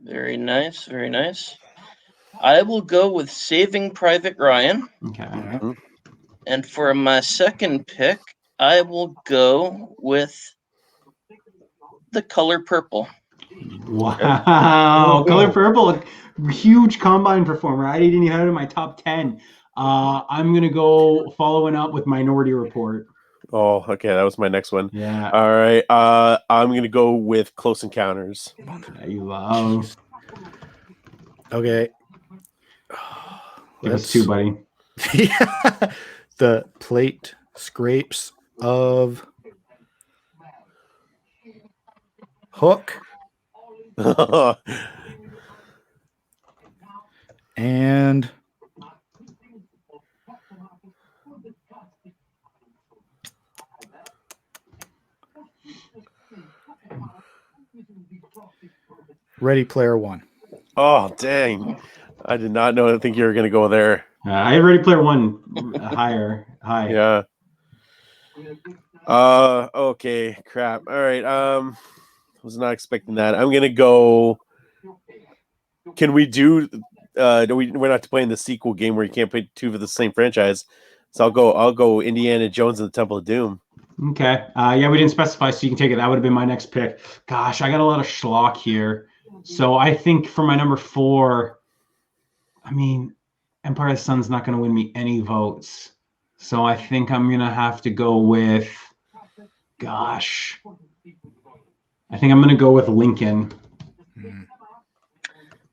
Very nice, very nice. I will go with Saving Private Ryan. Okay. Yeah. And for my second pick, I will go with The Color Purple. Wow. Color Purple, huge Combine performer. I didn't even have it in my top 10. I'm going to go following up with Minority Report. Oh, okay, that was my next one. Yeah. All right, I'm going to go with Close Encounters. That you love. Okay. Give us two, buddy. The plate scrapes of Hook and Ready Player One. Oh, dang. I did not know. I think you were going to go there. I had Ready Player One high. Yeah. Okay, crap. All right. Was not expecting that. I'm going to go. Can we do we're not playing the sequel game where you can't play two of the same franchise. So I'll go Indiana Jones and the Temple of Doom. Okay. Yeah, we didn't specify, so you can take it. That would have been my next pick. Gosh, I got a lot of schlock here. So I think for my number 4, I mean, Empire of the Sun's not going to win me any votes. So I think I'm going to have to go with, gosh, I think I'm going to go with Lincoln.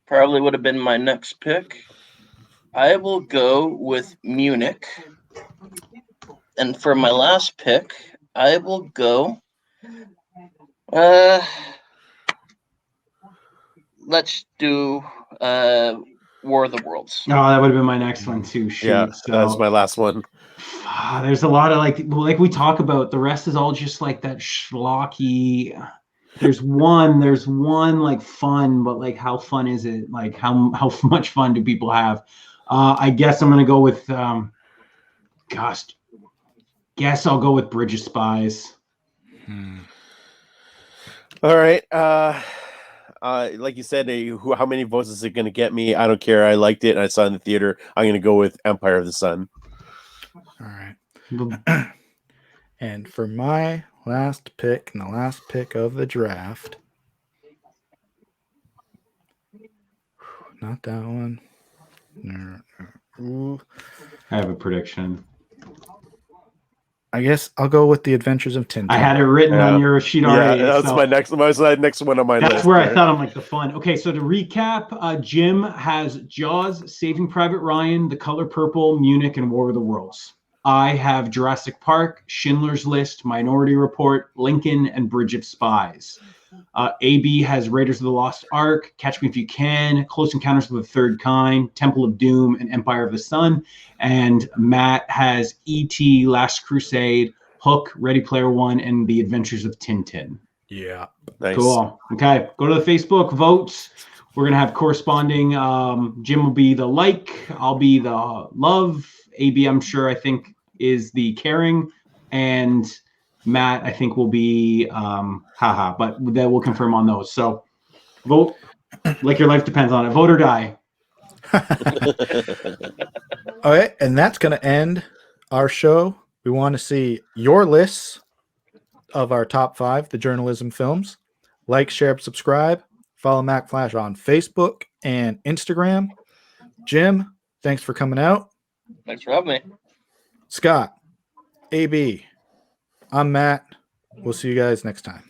Probably would have been my next pick. I will go with Munich. And for my last pick, I will go. Let's do War of the Worlds. Oh, that would have been my next one too. Shoot. Yeah, So, that's my last one. there's a lot of like we talk about. The rest is all just like that schlocky. There's one like fun, but like how fun is it? Like how much fun do people have? I guess I'm gonna go with guess I'll go with Bridge of Spies. All right. like you said, how many votes is it going to get me? I don't care. I liked it, and I saw it in the theater. I'm going to go with Empire of the Sun. All right. And for my last pick and the last pick of the draft, not that one. Ooh. I have a prediction. I guess I'll go with The Adventures of Tintin. I had it written on your sheet already. Yeah, that's so my next one on my list. that's where I thought I'm like the fun. Okay, so to recap, Jim has Jaws, Saving Private Ryan, The Color Purple, Munich, and War of the Worlds. I have Jurassic Park, Schindler's List, Minority Report, Lincoln, and Bridge of Spies. AB has Raiders of the Lost Ark, Catch Me If You Can, Close Encounters of the Third Kind, Temple of Doom, and Empire of the Sun. And Matt has E.T., Last Crusade, Hook, Ready Player One, and The Adventures of Tintin. Yeah. Nice. Cool. Okay, go to the Facebook, vote. We're going to have corresponding. Jim will be the like. I'll be the love. AB, I'm sure, I think, is the caring. And Matt, I think, will be haha, but that will confirm on those. So vote like your life depends on it. Vote or die. All right, and that's going to end our show. We want to see your lists of our top 5, the journalism films. Like, share, subscribe. Follow Mac Flash on Facebook and Instagram. Jim, thanks for coming out. Thanks for having me. Scott, AB, I'm Matt. We'll see you guys next time.